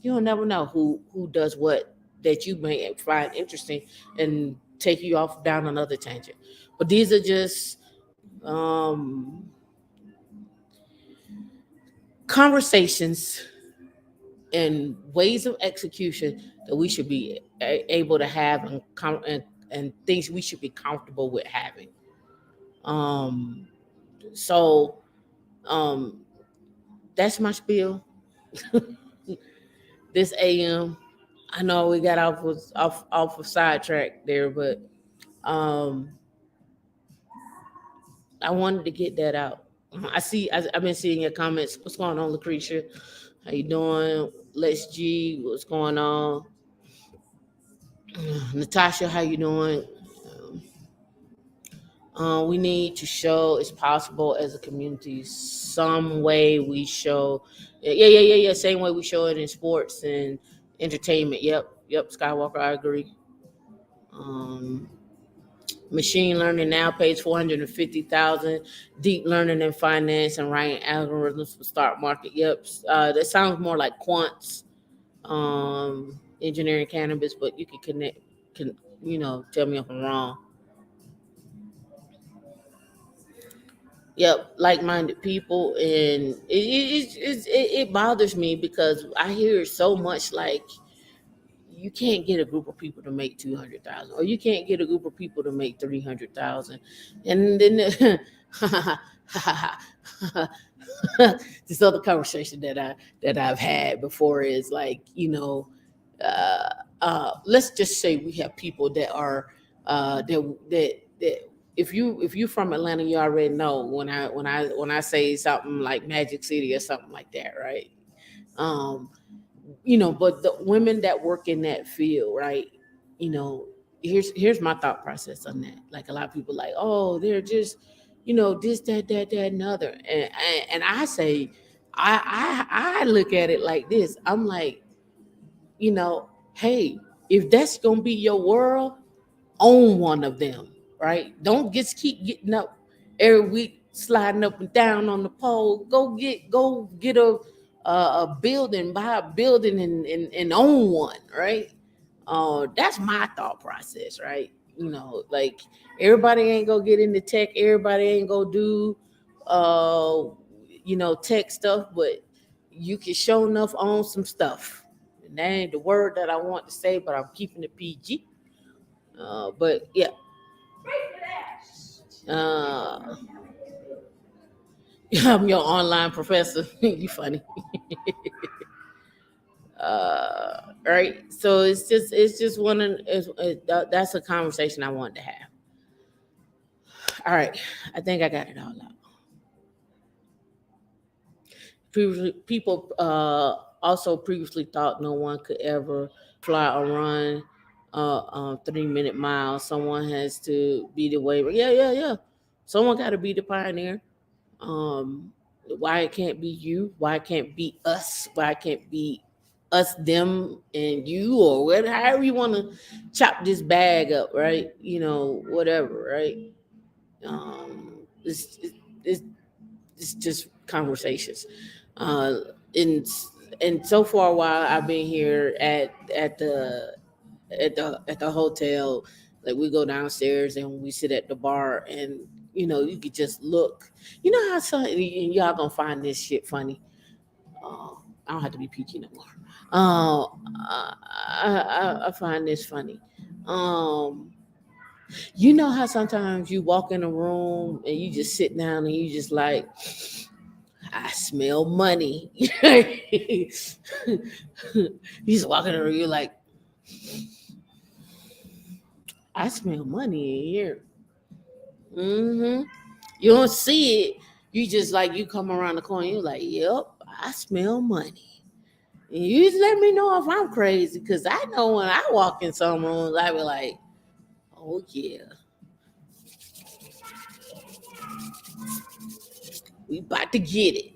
You'll never know who does what that you may find interesting and take you off down another tangent. But these are just um, conversations and ways of execution that we should be able to have, and things we should be comfortable with having. Um, so um, that's my spiel this AM. I know we got off of sidetrack there, but um, I wanted to get that out. I've been seeing your comments. What's going on, Lucretia? How you doing? Let's G. What's going on? Natasha, how you doing? We need to show it's possible as a community. Some way we show, yeah. Same way we show it in sports and entertainment. Yep. Skywalker, I agree. Um, Machine learning now pays 450,000. Deep learning in finance and writing algorithms for stock market. Yep. That sounds more like quants, engineering cannabis, but you can connect. Can tell me if I'm wrong. Yep, like-minded people, and it bothers me because I hear so much like, you can't get a group of people to make 200,000, or you can't get a group of people to make 300,000, and then this other conversation that I've had before is like, uh, let's just say we have people that are that if you from Atlanta, you already know when I say something like Magic City or something like that, right? Um, but the women that work in that field, right? you know here's my thought process on that. Like, a lot of people like, oh, they're just, this, that and other, and I say, I look at it like this. I'm like, hey, if that's gonna be your world, own one of them, right? Don't just keep getting up every week, sliding up and down on the pole. Go get a building, buy a building, and own one, right? That's my thought process, right? Like, everybody ain't gonna get into tech. Everybody ain't gonna do, uh, tech stuff, but you can show enough own some stuff. And that ain't the word that I want to say, but I'm keeping it PG. But yeah, uh, I'm your online professor. You funny. Right. So it's just one of that's a conversation I wanted to have. All right, I think I got it all out. Previously, people also previously thought no one could ever fly or run 3-minute miles. Someone has to be the waiver. Yeah, yeah, yeah. Someone got to be the pioneer. Um, why it can't be you? Why it can't be us? Why it can't be us, them, and you, or whatever? However you want to chop this bag up, right? Whatever, right? It's it's just conversations. Uh, and and so far, while I've been here at the hotel, like we go downstairs and we sit at the bar, and you could just look. You know how some y'all gonna find this shit funny. Uh, I don't have to be PG no more. I find this funny. Um, you know how sometimes you walk in a room and you just sit down and you just like, I smell money. You just walk in the room, you're like, I smell money in here. hmm You don't see it. You just like you come around the corner, you're like, yep, I smell money. And you just let me know if I'm crazy, because I know when I walk in some rooms, I be like, oh yeah, we about to get it.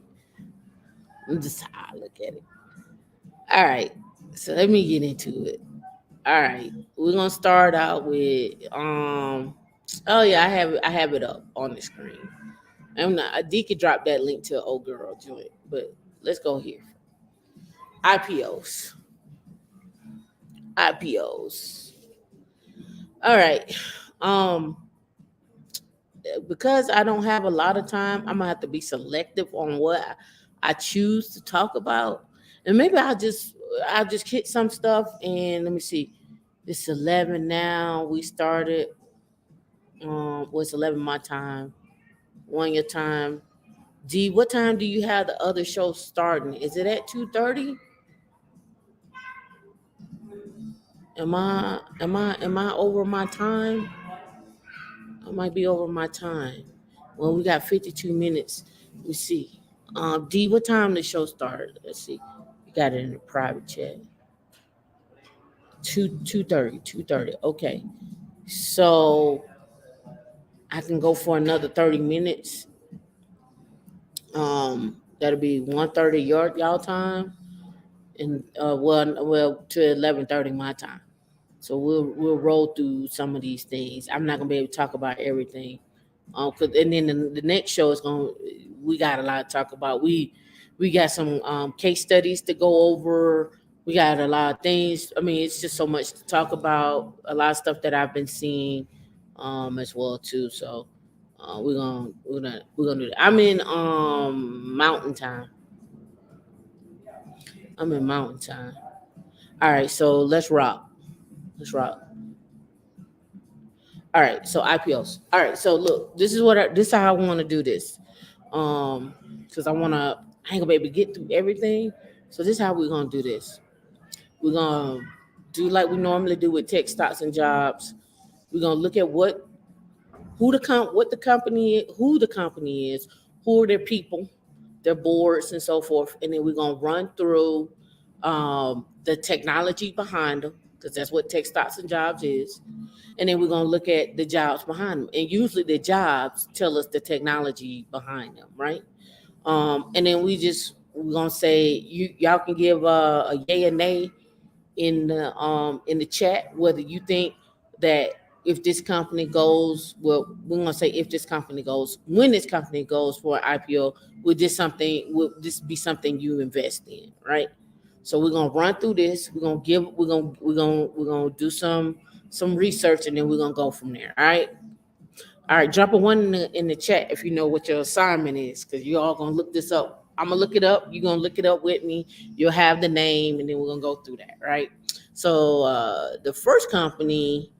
And just how I look at it. All right, so let me get into it. All right, we're gonna start out with Oh yeah, I have it up on the screen. I'm not. D could drop that link to old girl joint, but let's go here. IPOs. IPOs. All right. Um, because I don't have a lot of time, I'm gonna have to be selective on what I choose to talk about, and maybe I'll just hit some stuff. And let me see. It's 11 now. We started. What's 11 my time? One your time. D, what time do you have the other show starting? Is it at 2:30? Am I over my time? I might be over my time. Well, we got 52 minutes. We see. D, what time the show started? Let's see. You got it in the private chat. 2:30. 2:30. Okay. So I can go for another 30 minutes. That'll be 1:30 your y'all time, and well to 11:30 my time. So we'll roll through some of these things. I'm not gonna be able to talk about everything. And then the next show is going. We got a lot to talk about. We got some case studies to go over. We got a lot of things. I mean, it's just so much to talk about. A lot of stuff that I've been seeing, as well too. So we're gonna do that. I'm in mountain time. I'm in mountain time. All right, so let's rock. Let's rock. All right, so IPOs. All right, so look, this is how I want to do this. Um, because I ain't gonna be able to get through everything. So this is how we're gonna do this. We're gonna do like we normally do with tech stocks and jobs. We're gonna look at who the company is, who are their people, their boards, and so forth, and then we're gonna run through the technology behind them, because that's what tech stocks and jobs is. And then we're going to look at the jobs behind them, and usually the jobs tell us the technology behind them, right? And then we're going to say y'all can give a yay or nay in the chat whether you think that if this company goes, well, we're going to say if this company goes, when this company goes for an IPO, would this be something you invest in, right? So we're gonna run through this. We're gonna do some research, and then we're gonna go from there. All right. All right. Drop a one in the chat if you know what your assignment is, because you all gonna look this up I'm gonna look it up. You're gonna look it up with me. You'll have the name, and then we're gonna go through that, right? So the first company,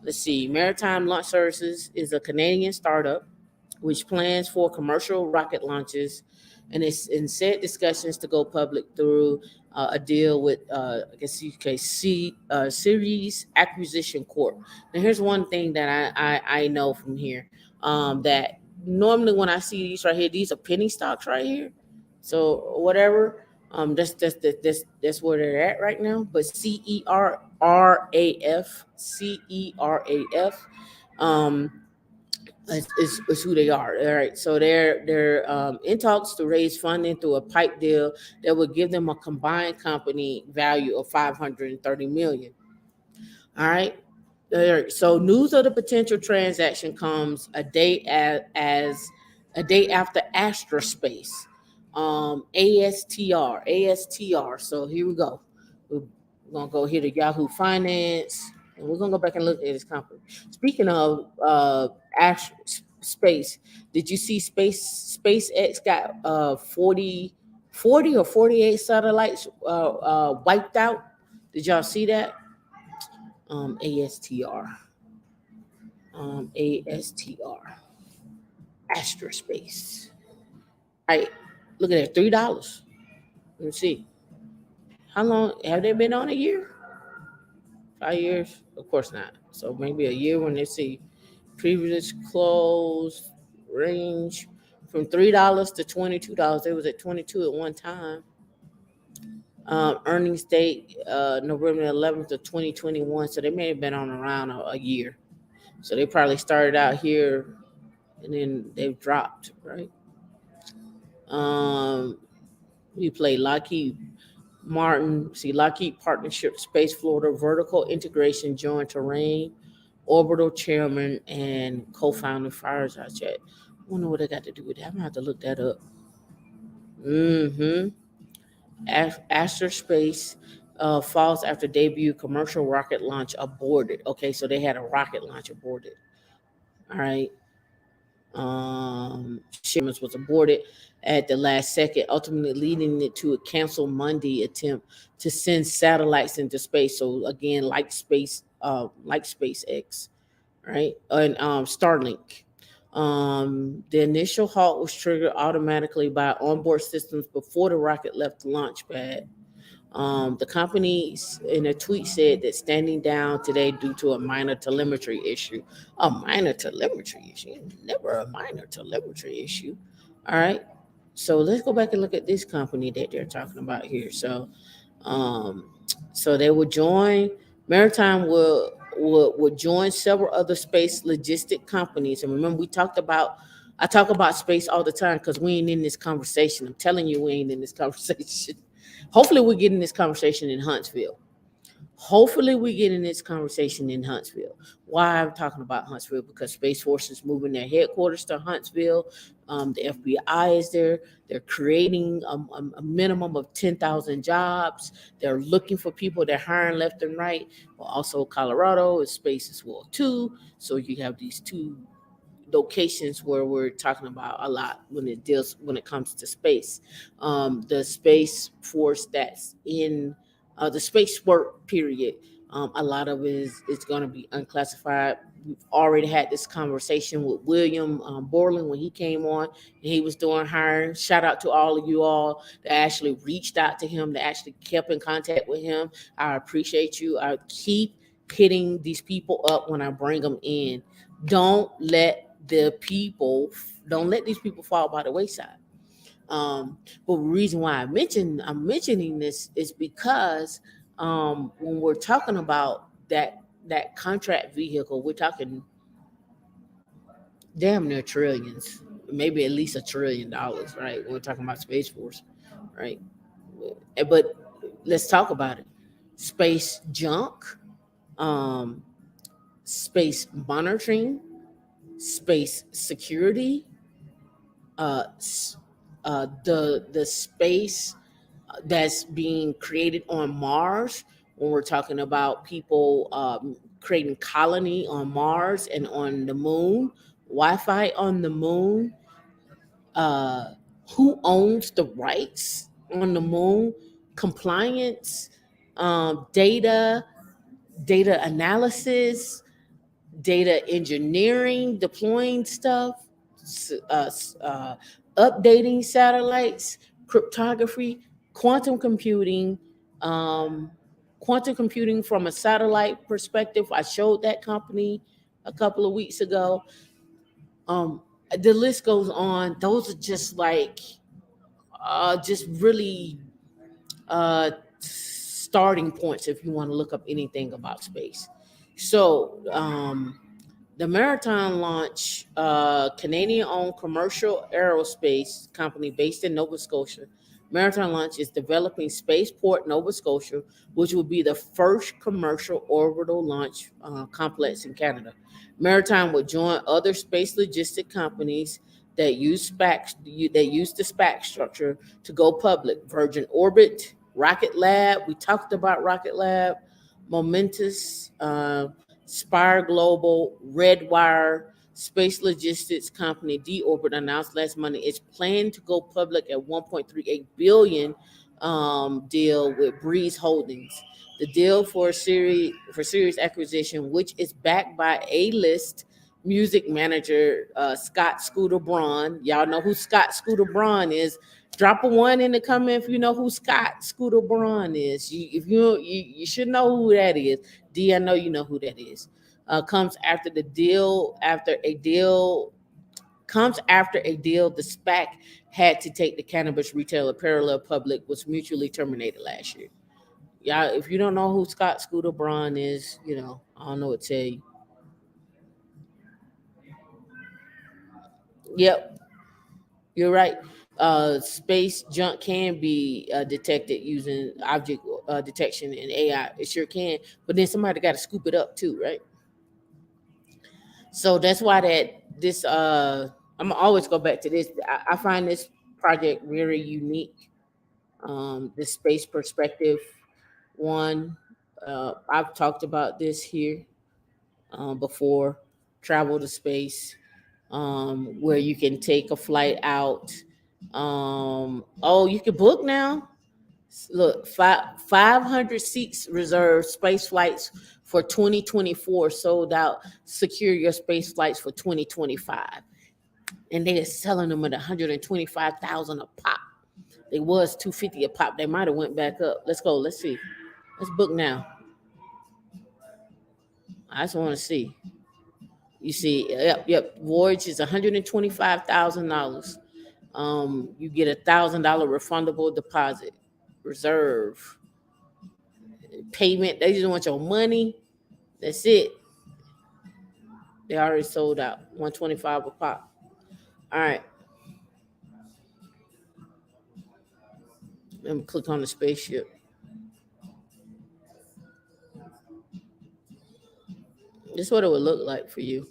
let's see, Maritime Launch Services is a Canadian startup which plans for commercial rocket launches, and it's in set discussions to go public through a deal with, I guess you could see, Series Acquisition Corp. Now, here's one thing that I know from here, that normally when I see these right here, these are penny stocks right here. So whatever, that's where they're at right now. But CERAF, is who they are. All right, so they're in talks to raise funding through a pipe deal that would give them a combined company value of 530 million. All right. So news of the potential transaction comes as a day after Astrospace, ASTR. So here we go. We're gonna go here to Yahoo Finance, and we're gonna go back and look at this company. Speaking of space, did you see SpaceX got 40 or 48 satellites wiped out? Did y'all see that? ASTR, ASTR, Astrospace. Right, look at that, $3. Let me see. How long have they been on? A year? 5 years? Of course not. So maybe a year when they see previous close range from $3 to $22. They was at 22 at one time. Earnings date November 11th of 2021. So they may have been on around a year. So they probably started out here and then they've dropped, right? Um, we play Lockheed Martin, see Lockheed Partnership, Space Florida, Vertical Integration, Joint Terrain, Orbital Chairman, and co-founder Fireside Chat. I wonder what they got to do with that. I'm gonna have to look that up. Mm-hmm. Astra Space falls after debut commercial rocket launch aborted. Okay, so they had a rocket launch aborted. All right. Shipments was aborted at the last second, ultimately leading it to a canceled Monday attempt to send satellites into space. So again, like SpaceX, right, and Starlink. The initial halt was triggered automatically by onboard systems before the rocket left the launch pad. The company in a tweet said that standing down today due to a minor telemetry issue. A minor telemetry issue? Never a minor telemetry issue. All right. So let's go back and look at this company that they're talking about here. Um, so they will join. Maritime will join several other space logistic companies. And remember, I talk about space all the time because we ain't in this conversation. I'm telling you, we ain't in this conversation. Hopefully, we're getting this conversation in Huntsville. Hopefully, we get in this conversation in Huntsville. Why I'm talking about Huntsville? Because Space Force is moving their headquarters to Huntsville. The FBI is there. They're creating a minimum of 10,000 jobs. They're looking for people. They're hiring left and right. Well, also, Colorado is space as well too. So you have these two locations where we're talking about a lot when it comes to space. The space force that's in the space work period. A lot of it is going to be unclassified. We've already had this conversation with William Borland when he came on and he was doing hiring. Shout out to all of you all that actually reached out to him, that actually kept in contact with him. I appreciate you. I keep hitting these people up when I bring them in. Don't let don't let these people fall by the wayside. But the reason why I'm mentioning this is because when we're talking about that contract vehicle, we're talking damn near trillions, maybe at least $1 trillion, right? When we're talking about Space Force, right? But let's talk about it. Space junk, um, space monitoring, space security, uh, the space that's being created on Mars. When we're talking about people creating colony on Mars and on the moon, Wi-Fi on the moon, who owns the rights on the moon, compliance, data, data analysis, data engineering, deploying stuff, updating satellites, cryptography, quantum computing, um, quantum computing from a satellite perspective. I showed that company a couple of weeks ago. Um, the list goes on. Those are just really starting points if you want to look up anything about space. So the Maritime Launch, Canadian-owned commercial aerospace company based in Nova Scotia, Maritime Launch is developing Spaceport Nova Scotia, which will be the first commercial orbital launch complex in Canada. Maritime will join other space logistic companies that use the SPAC structure to go public. Virgin Orbit, Rocket Lab. We talked about Rocket Lab, Momentous. Spire Global, Redwire, space logistics company D-Orbit announced last Monday it's planned to go public at 1.38 billion deal with Breeze Holdings. The deal for series acquisition, which is backed by A-list music manager Scott Scooter Braun. Y'all know who Scott Scooter Braun is. Drop a one in the comment if you know who Scott Scooter Braun is. If you should know who that is. D, I know you know who that is. Comes after the deal. After a deal, the SPAC had to take the cannabis retailer Parallel Public was mutually terminated last year. Yeah, if you don't know who Scott Scooter Braun is, I don't know what to tell you. Yep, you're right. Space junk can be detected using object detection and AI. It sure can, but then somebody got to scoop it up too, right? So that's why I'm gonna always go back to this. I find this project very unique. The space perspective one. I've talked about this here before. Travel to space, where you can take a flight out. Oh, you can book now. Look, 500 seats reserved, space flights for 2024 sold out. Secure your space flights for 2025. And they are selling them at 125,000 a pop. They was 250 a pop. They might have went back up. Let's go. Let's see. Let's book now. I just want to see. You see, yep. Voyage is $125,000. You get $1,000 refundable deposit, reserve, payment. They just want your money. That's it. They already sold out. 125 a pop. All right. Let me click on the spaceship. This is what it would look like for you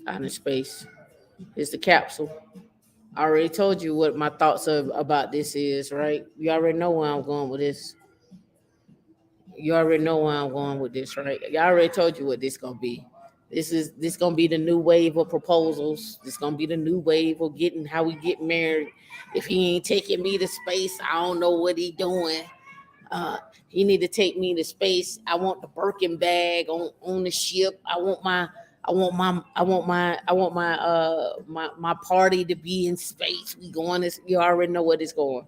out in space. It's the capsule. I already told you what my thoughts about this is, right? You already know where I'm going with this. You already know where I'm going with this, right? I already told you what this gonna be. This gonna be the new wave of proposals. This gonna be the new wave of getting how we get married. If he ain't taking me to space, I don't know what he doing. Uh, he need to take me to space. I want the Birkin bag on the ship. I want my party to be in space. We going this. You already know what it's going,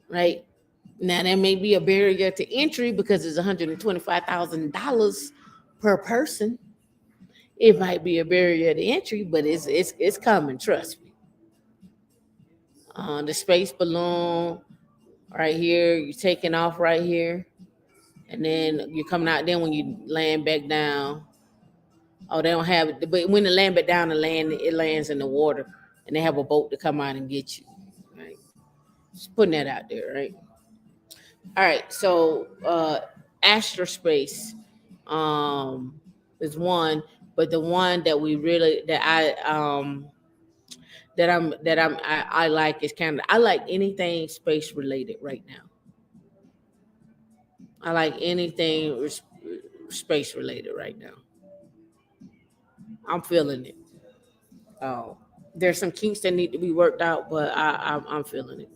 right? Now there may be a barrier to entry because it's $125,000 per person. It might be a barrier to entry, but it's coming. Trust me. The space balloon right here. You're taking off right here, and then you're coming out. Then when you land back down, oh, they don't have it. But when it land back down, it lands in the water, and they have a boat to come out and get you. Right, just putting that out there, right? All right, so astrospace is one, but the one that we really I like is Canada. I like anything space related right now. I like anything space related right now. I'm feeling it. Oh. There's some kinks that need to be worked out, but I'm feeling it.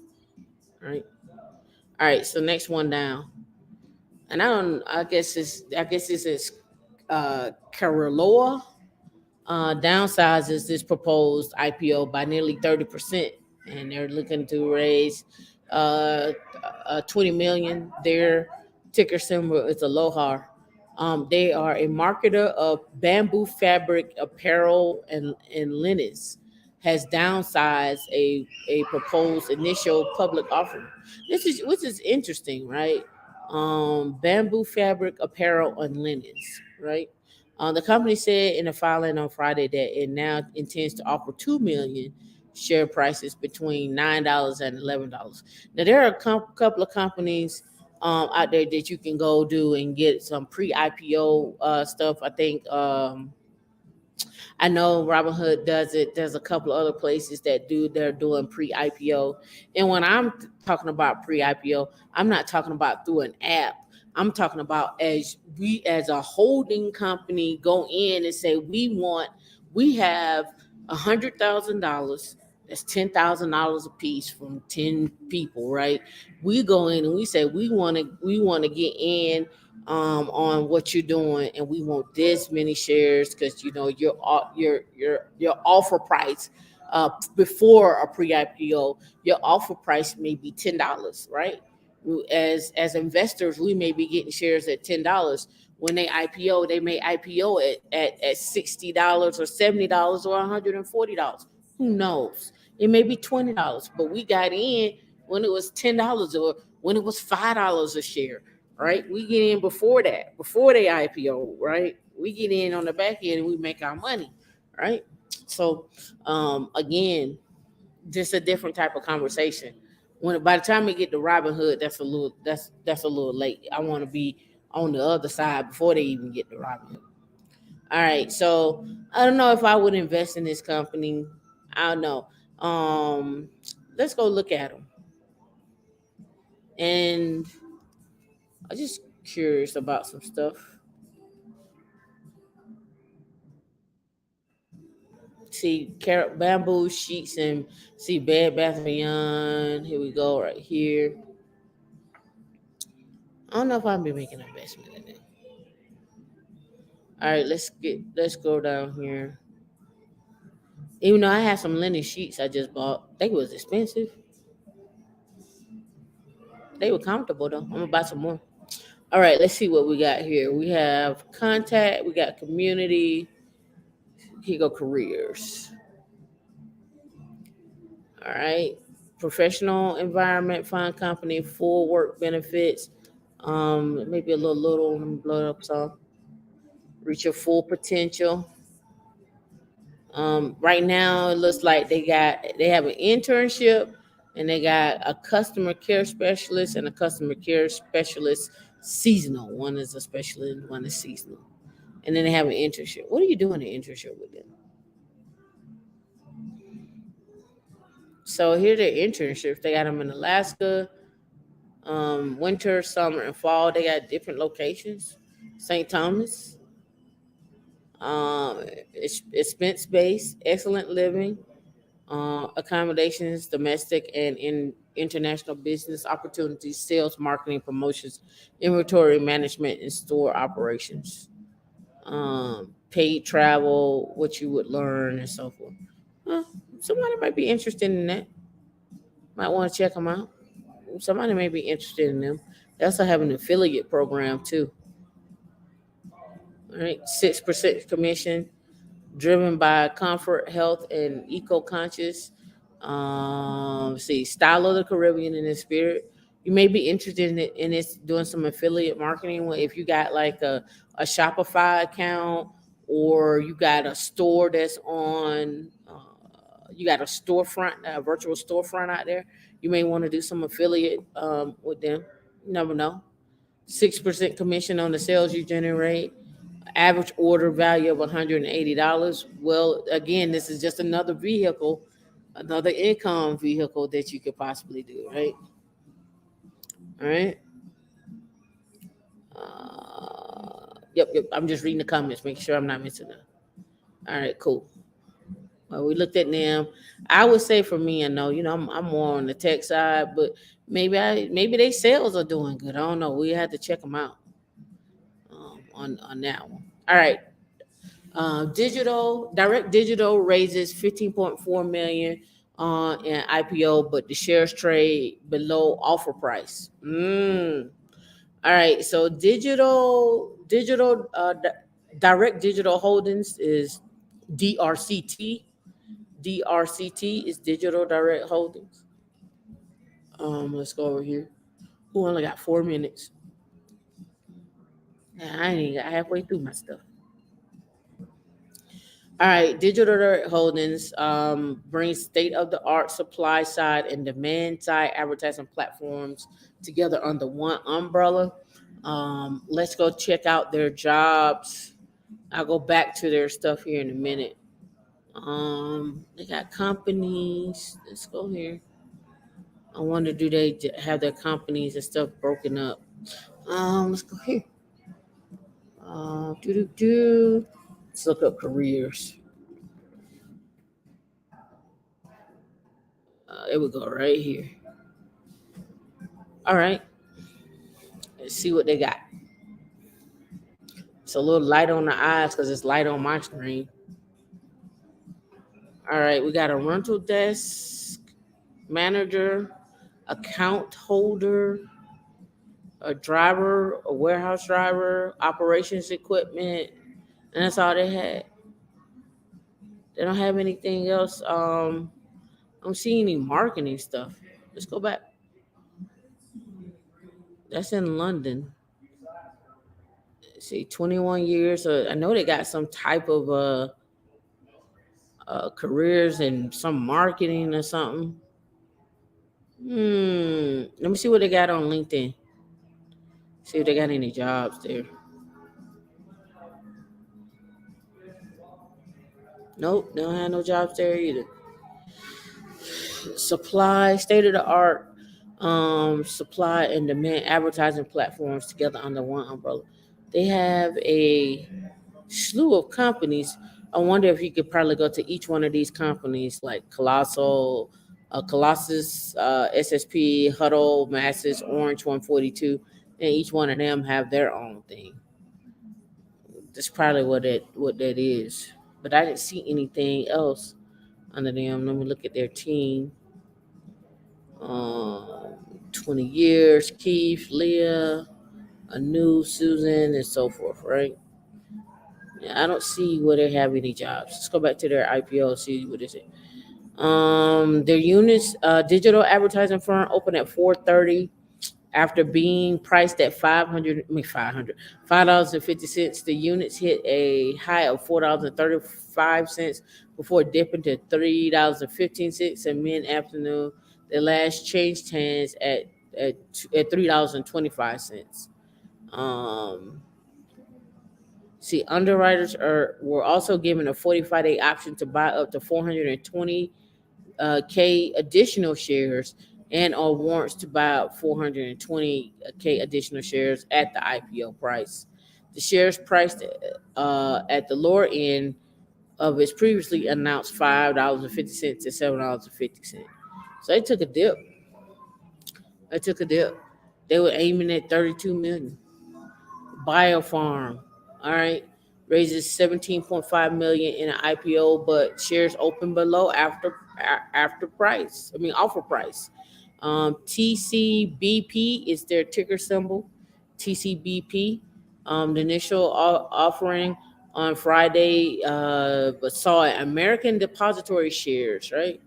All right. All right. So next one down, and I don't. I guess this is Caroloa downsizes this proposed IPO by nearly 30%, and they're looking to raise uh, 20 million. Their ticker symbol is Aloha. They are a marketer of bamboo fabric apparel and linens. Has downsized a proposed initial public offering. This is which is interesting, right? Bamboo fabric apparel and linens, right? The company said in a filing on Friday that it now intends to offer 2 million share prices between $9 and $11. Now there are a couple of companies out there that you can go do and get some pre-IPO stuff. I think I know Robinhood does it. There's a couple of other places that do. They're doing pre-IPO, and when I'm talking about pre-IPO, I'm not talking about through an app. I'm talking about as we, as a holding company, go in and say we have $100,000. That's $10,000 a piece from 10 people, right? We go in and we say we want to get in on what you're doing, and we want this many shares because you know your offer price before a pre-IPO, your offer price may be $10, right? As investors, we may be getting shares at $10. When they IPO, they may IPO at $60 or $70 or $140. Who knows? It may be $20, but we got in when it was $10 or when it was $5 a share, right? We get in before that, before they IPO, right? We get in on the back end and we make our money, right? So, again, just a different type of conversation. When by the time we get to Robinhood, that's a little late. I want to be on the other side before they even get to Robinhood. All right, so I don't know if I would invest in this company. I don't know. Let's go look at them, and I'm just curious about some stuff. See carrot bamboo sheets and see Bed Bath and Beyond. Here we go, right here. I don't know if I'll be making an investment in it. All right, let's go down here. Even though I have some linen sheets I just bought, they was expensive. They were comfortable though. I'm gonna buy some more. All right, let's see what we got here. We have contact, we got community, here go careers. All right. Professional environment, fund company, full work benefits. Maybe a little, let me blow it up some. Reach your full potential. Right now, it looks like they have an internship, and they got a customer care specialist and a customer care specialist seasonal. One is a specialist, one is seasonal, and then they have an internship. What are you doing an internship with them? So here are the internships. They got them in Alaska, winter, summer, and fall. They got different locations. St. Thomas, expense based, excellent living, accommodations, domestic and international business opportunities, sales, marketing, promotions, inventory management, and store operations. Paid travel, what you would learn, and so forth. Huh, somebody might be interested in that. Might want to check them out. Somebody may be interested in them. They also have an affiliate program too. All right, 6% commission, driven by comfort, health, and eco-conscious. See, style of the Caribbean in the spirit. You may be interested in this doing some affiliate marketing. If you got like a Shopify account, or you got a store that's on, you got a storefront, a virtual storefront out there. You may want to do some affiliate with them. You never know. 6% commission on the sales you generate, average order value of $180. Well, again, this is just another vehicle, another income vehicle that you could possibly do, right? All right. Yep. I'm just reading the comments, making sure I'm not missing them. All right, cool. We looked at them. I would say for me, I know, I'm more on the tech side, but maybe they sales are doing good. I don't know. We had to check them out on that one. All right. Direct digital raises 15.4 million in IPO, but the shares trade below offer price. All right, so direct digital holdings is DRCT. DRCT is digital direct holdings. Let's go over here. Who only got 4 minutes? Nah, I ain't even got halfway through my stuff. All right, digital direct holdings brings state of the art supply side and demand side advertising platforms together under one umbrella. Let's go check out their jobs. I'll go back to their stuff here in a minute. They got companies. Let's go here. I wonder, do they have their companies and stuff broken up? Let's go here. Do do do. Let's look up careers. There we go, right here. All right, let's see what they got. It's a little light on the eyes because it's light on my screen. All right, we got a rental desk manager, account holder, a driver, a warehouse driver, operations equipment, and that's all they had. They don't have anything else. I don't see any marketing stuff. Let's go back. That's in London. Let's see, 21 years. I know they got some type of careers and some marketing or something. Let me see what they got on LinkedIn. See if they got any jobs there. Nope, they don't have no jobs there either. Supply, state of the art, supply and demand advertising platforms together under one umbrella. They have a slew of companies. I wonder if you could probably go to each one of these companies, like Colossal, Colossus, SSP, Huddle, Masses, Orange 142, and each one of them have their own thing. That's probably what that is. But I didn't see anything else under them. Let me look at their team. 20 years, Keith, Leah, Anu, Susan, and so forth, right? Yeah, I don't see where they have any jobs. Let's go back to their IPO, see what is it. Their units, digital advertising firm opened at 4:30 after being priced at 500, I mean $5.50. The units hit a high of $4.35 before dipping to $3.15 at mid afternoon. The last changed hands at $3.25. Um, See, underwriters were also given a 45-day option to buy up to 420 K additional shares and on warrants to buy out 420 K additional shares at the IPO price. The shares priced at the lower end of its previously announced $5.50 to $7.50. So they took a dip. They took a dip. They were aiming at 32 million. Biofarm, all right, raises 17.5 million in an IPO, but shares open below after price. I mean offer price. TCBP is their ticker symbol. TCBP. The initial offering on Friday, but saw American Depository shares, right?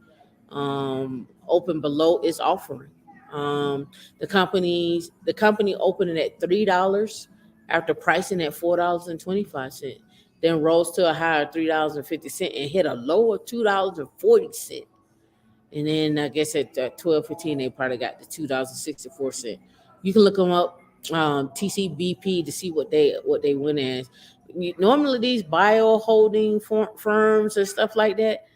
Open below its offering. The company opened at $3 after pricing at $4.25, then rose to a high of $3.50 and hit a low of $2.40. And then I guess at 12:15 they probably got the $2.64. You can look them up, TCBP, to see what they went as. Normally these bio holding firms and stuff like that,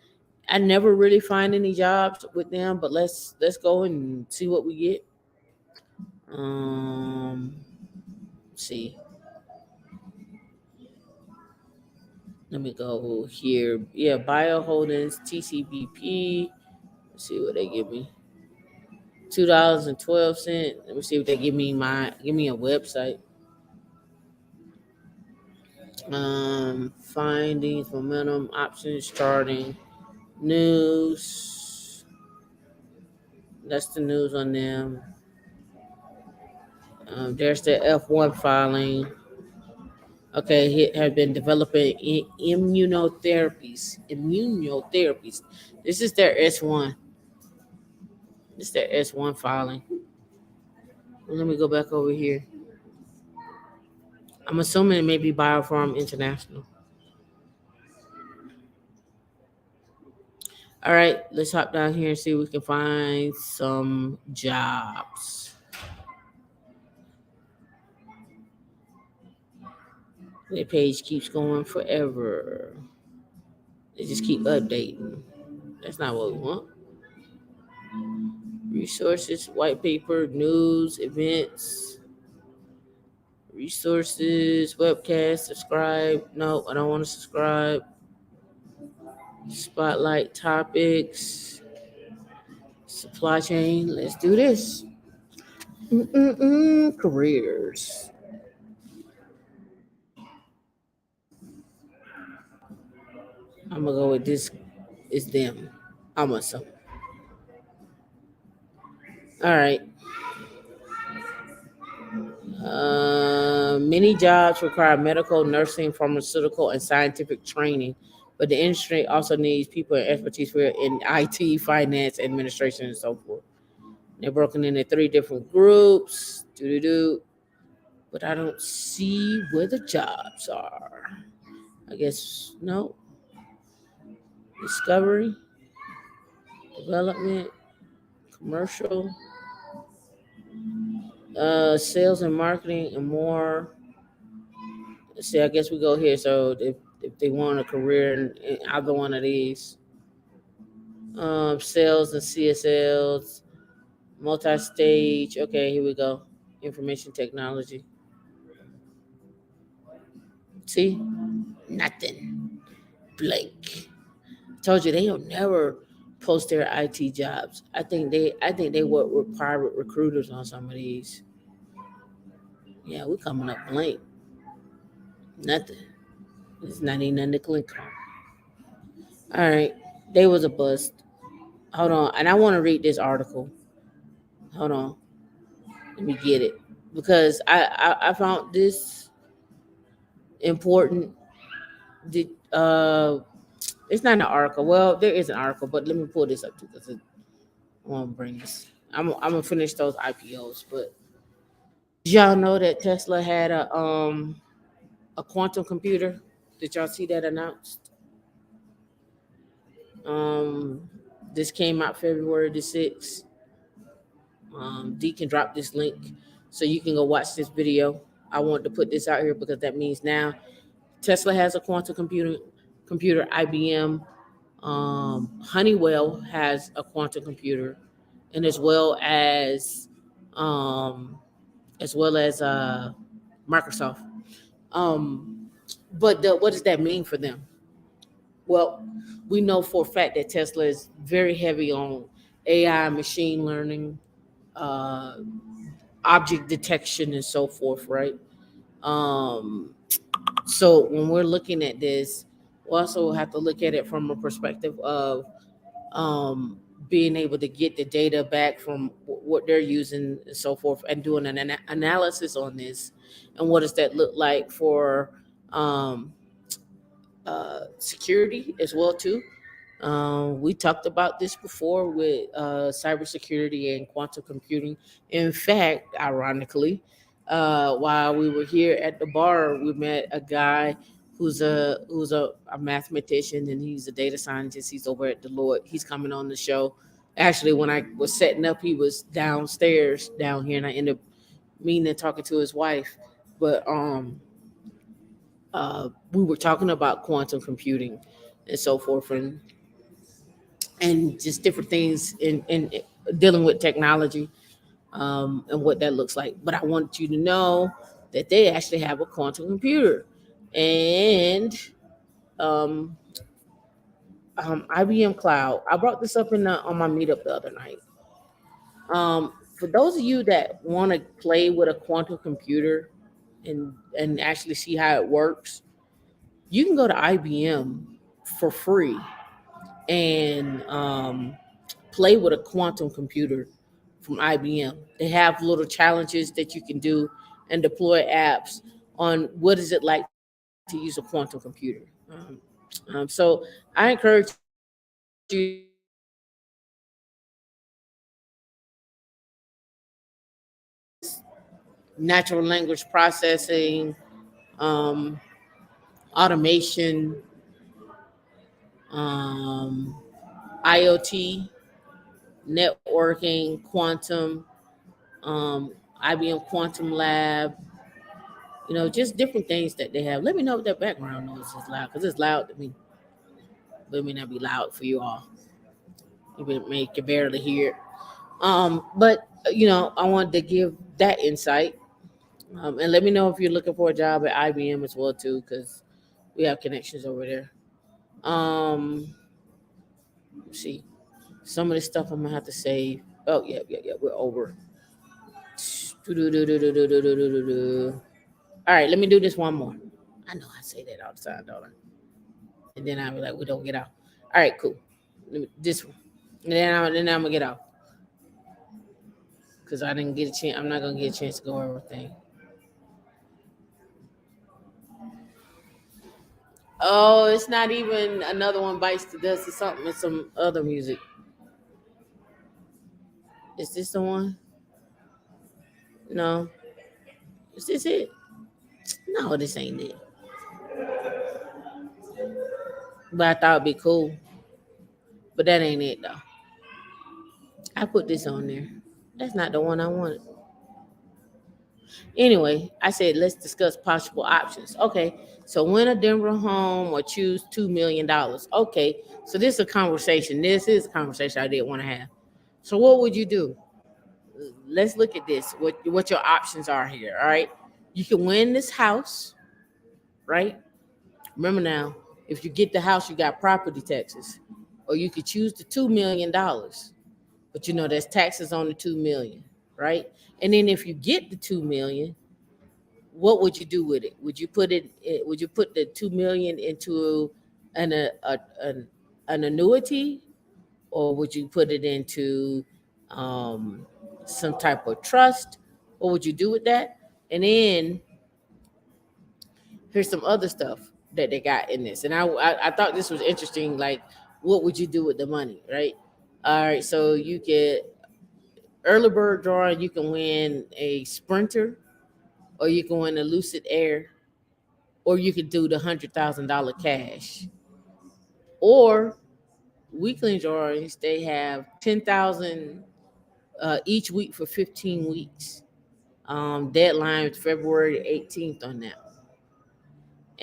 I never really find any jobs with them, but let's go and see what we get. See, Let me go here. Yeah, Bio Holdings, TCBP. Let's see what they give me. $2.12. Let me see what they give me. Give me a website. Findings, momentum, options, charting, news. That's the news on them. There's the F1 filing. Okay, he have been developing immunotherapies. Immunotherapies. This is their S1. This is their S1 filing. Let me go back over here. I'm assuming it may be Biofarm International. All right, let's hop down here and see if we can find some jobs. The page keeps going forever. They just keep updating. That's not what we want. Resources, white paper, news, events, resources, webcast, subscribe. No, I don't want to subscribe. Spotlight topics, supply chain. Let's do this. Careers. I'm gonna go with this. It's them. I'm assuming. All right. Many jobs require medical, nursing, pharmaceutical, and scientific training, but the industry also needs people and expertise in IT, finance, administration, and so forth. They're broken into three different groups. But I don't see where the jobs are. I guess no. Discovery, development, commercial, sales and marketing, and more. Let's see, I guess we go here. So if they want a career in either one of these, sales and CSLs, multi-stage. Okay, here we go. Information technology. See, nothing. Blank. Told you they don't never post their IT jobs. I think they work with private recruiters on some of these. Yeah, we're coming up blank. Nothing. It's not even nothing to click on. All right, they was a bust. Hold on, and I want to read this article. Hold on, let me get it because I found this important. Did It's not an article. Well, there is an article, but let me pull this up too because I want to bring this. I'm gonna finish those IPOs, but did y'all know that Tesla had a quantum computer? Did y'all see that announced? Um, this came out February the 6th. D can drop this link so you can go watch this video. I want to put this out here because that means now Tesla has a quantum computer. IBM, Honeywell has a quantum computer, and um, as well as Microsoft. Um, but what does that mean for them? Well, we know for a fact that Tesla is very heavy on AI, machine learning, uh, object detection, and so forth, right? Um, so when we're looking at this, we also have to look at it from a perspective of um, being able to get the data back from what they're using and so forth, and doing an analysis on this, and what does that look like for um, security as well too. We talked about this before with cybersecurity and quantum computing. In fact, ironically, while we were here at the bar, we met a guy who's a mathematician, and he's a data scientist. He's over at Deloitte. He's coming on the show. Actually, when I was setting up, he was downstairs down here, and I ended up meeting and talking to his wife. But we were talking about quantum computing and so forth, and just different things in dealing with technology, and what that looks like. But I want you to know that they actually have a quantum computer, and um, IBM Cloud. I brought this up on my meetup the other night. For those of you that want to play with a quantum computer and actually see how it works, you can go to IBM for free and play with a quantum computer from IBM. They have little challenges that you can do and deploy apps on what is it like to use a quantum computer. So I encourage you to look into that. Legacies, natural language processing, um, automation, um, IoT, networking, quantum, IBM Quantum Lab, just different things that they have. Let me know if that background noise is loud because it's loud to me, but it may not be loud for you all. You can barely hear it. But I wanted to give that insight. And let me know if you're looking for a job at IBM as well too, because we have connections over there. Let's see, some of the stuff I'm gonna have to save. Oh yeah, yeah, yeah. We're over. All right, let me do this one more. I know I say that all the time, don't I? And then I'll be like, we don't get out. All right, cool. This one. And then I'm gonna get out because I didn't get a chance. I'm not gonna get a chance to go over everything. Oh, it's not even another one bites the dust. It's something. It's some other music. Is this the one? No. Is this it? No, this ain't it. But I thought it'd be cool. But that ain't it though. I put this on there. That's not the one I wanted. Anyway, I said let's discuss possible options. Okay, so win a Denver home or choose $2 million. Okay, so this is a conversation. This is a conversation I didn't want to have. So what would you do? Let's look at this. What your options are here? All right, you can win this house, right? Remember now, if you get the house, you got property taxes, or you could choose the $2 million, but there's taxes on the 2 million, right? And then if you get the 2 million, what would you do with it? Would you put it? Would you put the 2 million into an a, a, an annuity, or would you put it into um, some type of trust? What would you do with that? And then here's some other stuff that they got in this, and I thought this was interesting. Like, what would you do with the money, right? All right, so you get early bird drawing. You can win a Sprinter, or you can win a Lucid Air, or you could do the $100,000 cash, or weekly drawings. They have 10,000 each week for 15 weeks. Deadline is February 18th on that.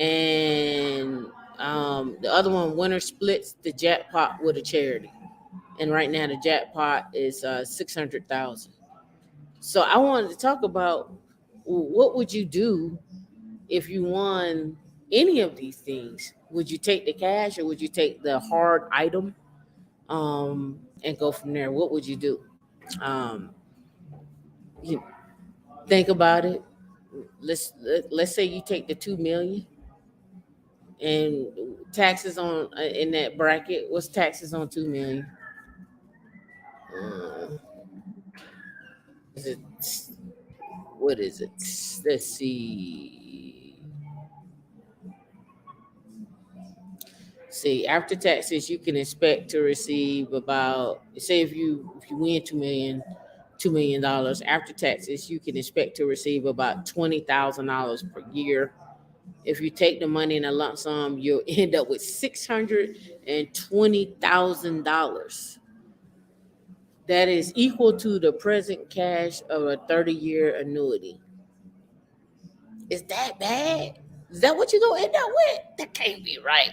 And the other one, winner splits the jackpot with a charity. And right now the jackpot is 600,000. So I wanted to talk about what would you do if you won any of these things. Would you take the cash or would you take the hard item and go from there? What would you do? Um, you think about it. Let's say you take the 2 million and taxes on in that bracket. What's taxes on 2 million? Uh, is it what is it? Let's see. See, after taxes, you can expect to receive about, say if you win $2 million after taxes, you can expect to receive about $20,000 per year. If you take the money in a lump sum, you'll end up with $620,000. That is equal to the present cash of a 30-year annuity. Is that bad? Is that what you're gonna end up with? That can't be right.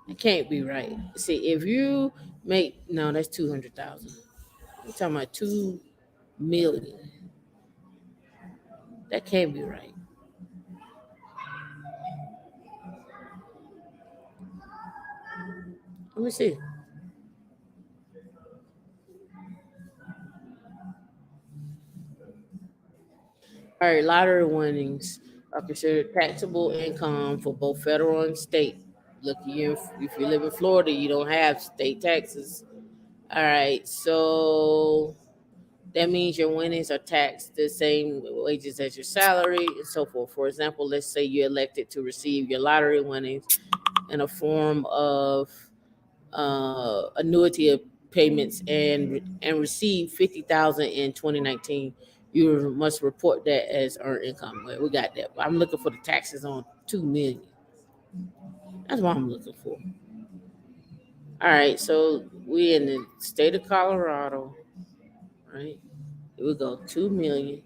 It can't be right. See, if you make no, that's 200,000. We're talking about 2 million. That can't be right. Let me see. All right, lottery winnings are considered taxable income for both federal and state. Look, if you live in Florida, you don't have state taxes. All right, so that means your winnings are taxed the same wages as your salary and so forth. For example, let's say you elected to receive your lottery winnings in a form of annuity of payments and receive 50,000 in 2019. You must report that as earned income. Well, we got that. I'm looking for the taxes on 2 million. That's what I'm looking for. All right, so we in the state of Colorado, right? Here we go, 2 million.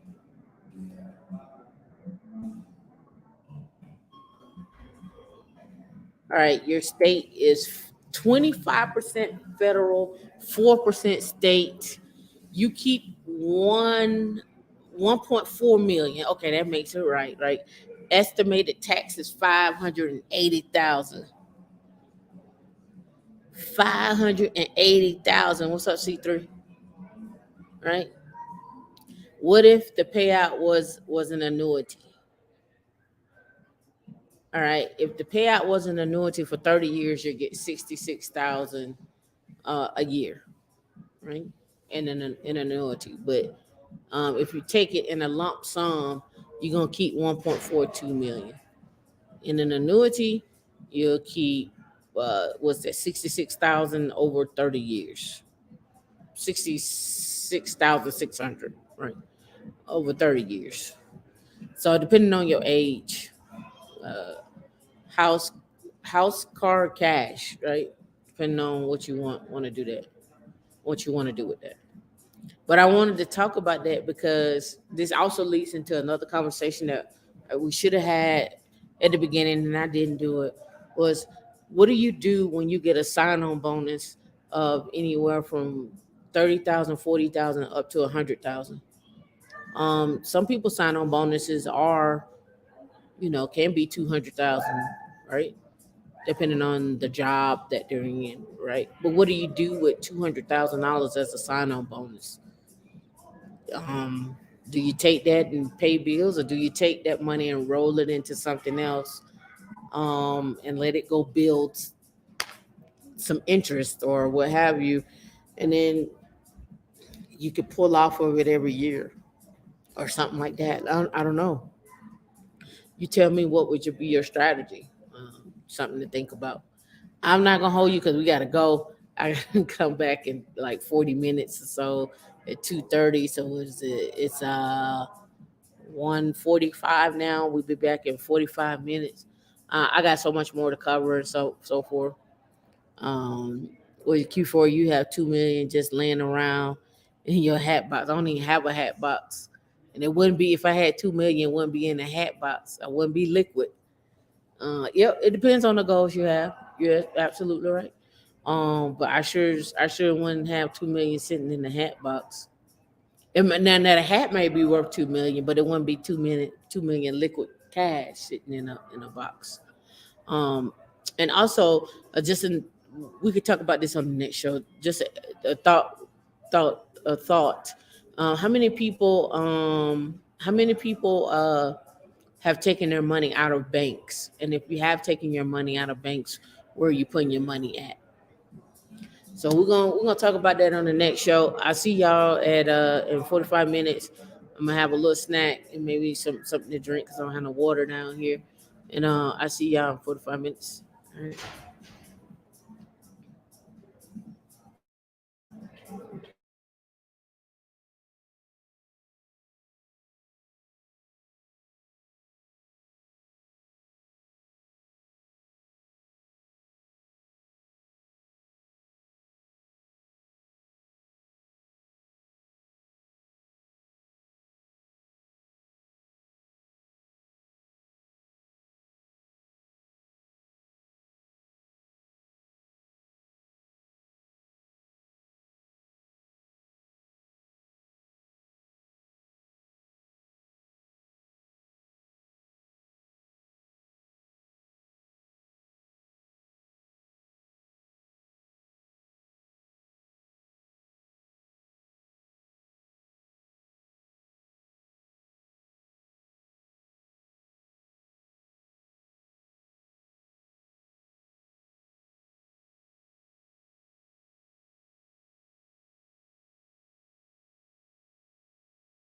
All right, your state is 25% federal, 4% state. You keep 1.4 million. Okay, that makes it right, right? Estimated tax is 580,000. 580,000. What's up, C3? Right? What if the payout was an annuity? All right. If the payout was an annuity for 30 years, you get 66,000 a year, right? In an annuity. But if you take it in a lump sum, you're gonna keep 1.42 million. In an annuity, you'll keep what's that, 66,000 over 30 years. 66,600, right? Over 30 years. So depending on your age, uh, house, house, car, cash, right? Depending on what you want to do that, what you want to do with that. But I wanted to talk about that because this also leads into another conversation that we should have had at the beginning, and I didn't do it. Was what do you do when you get a sign-on bonus of anywhere from 30,000, 40,000 up to 100,000? Some people sign-on bonuses are, can be 200,000, right? Depending on the job that they're in, right? But what do you do with $200,000 as a sign-on bonus? um, do you take that and pay bills, or do you take that money and roll it into something else, and let it go build some interest or what have you, and then you could pull off of it every year or something like that? I don't know. You tell me, what would be your strategy? Something to think about. I'm not gonna hold you because we gotta go. I gotta come back in like 40 minutes or so at 2:30. So it's 1:45 now. We'll be back in 45 minutes. I got so much more to cover and so forth. Um, with Q4, you have 2 million just laying around in your hat box. I don't even have a hat box, and it wouldn't be, if I had 2 million. It wouldn't be in a hat box. I wouldn't be liquid. Yep, it depends on the goals you have. You're absolutely right. But I sure wouldn't have 2 million sitting in the hat box. Now that a hat may be worth 2 million, but it wouldn't be 2 million liquid cash sitting in a box. Um, and also, just in, we could talk about this on the next show. Just a thought. How many people have taken their money out of banks? And if you have taken your money out of banks, where are you putting your money at? So we're gonna talk about that on the next show. I see y'all at in 45 minutes. I'm gonna have a little snack and maybe something to drink because I don't have no water down here. And I see y'all in 45 minutes. All right.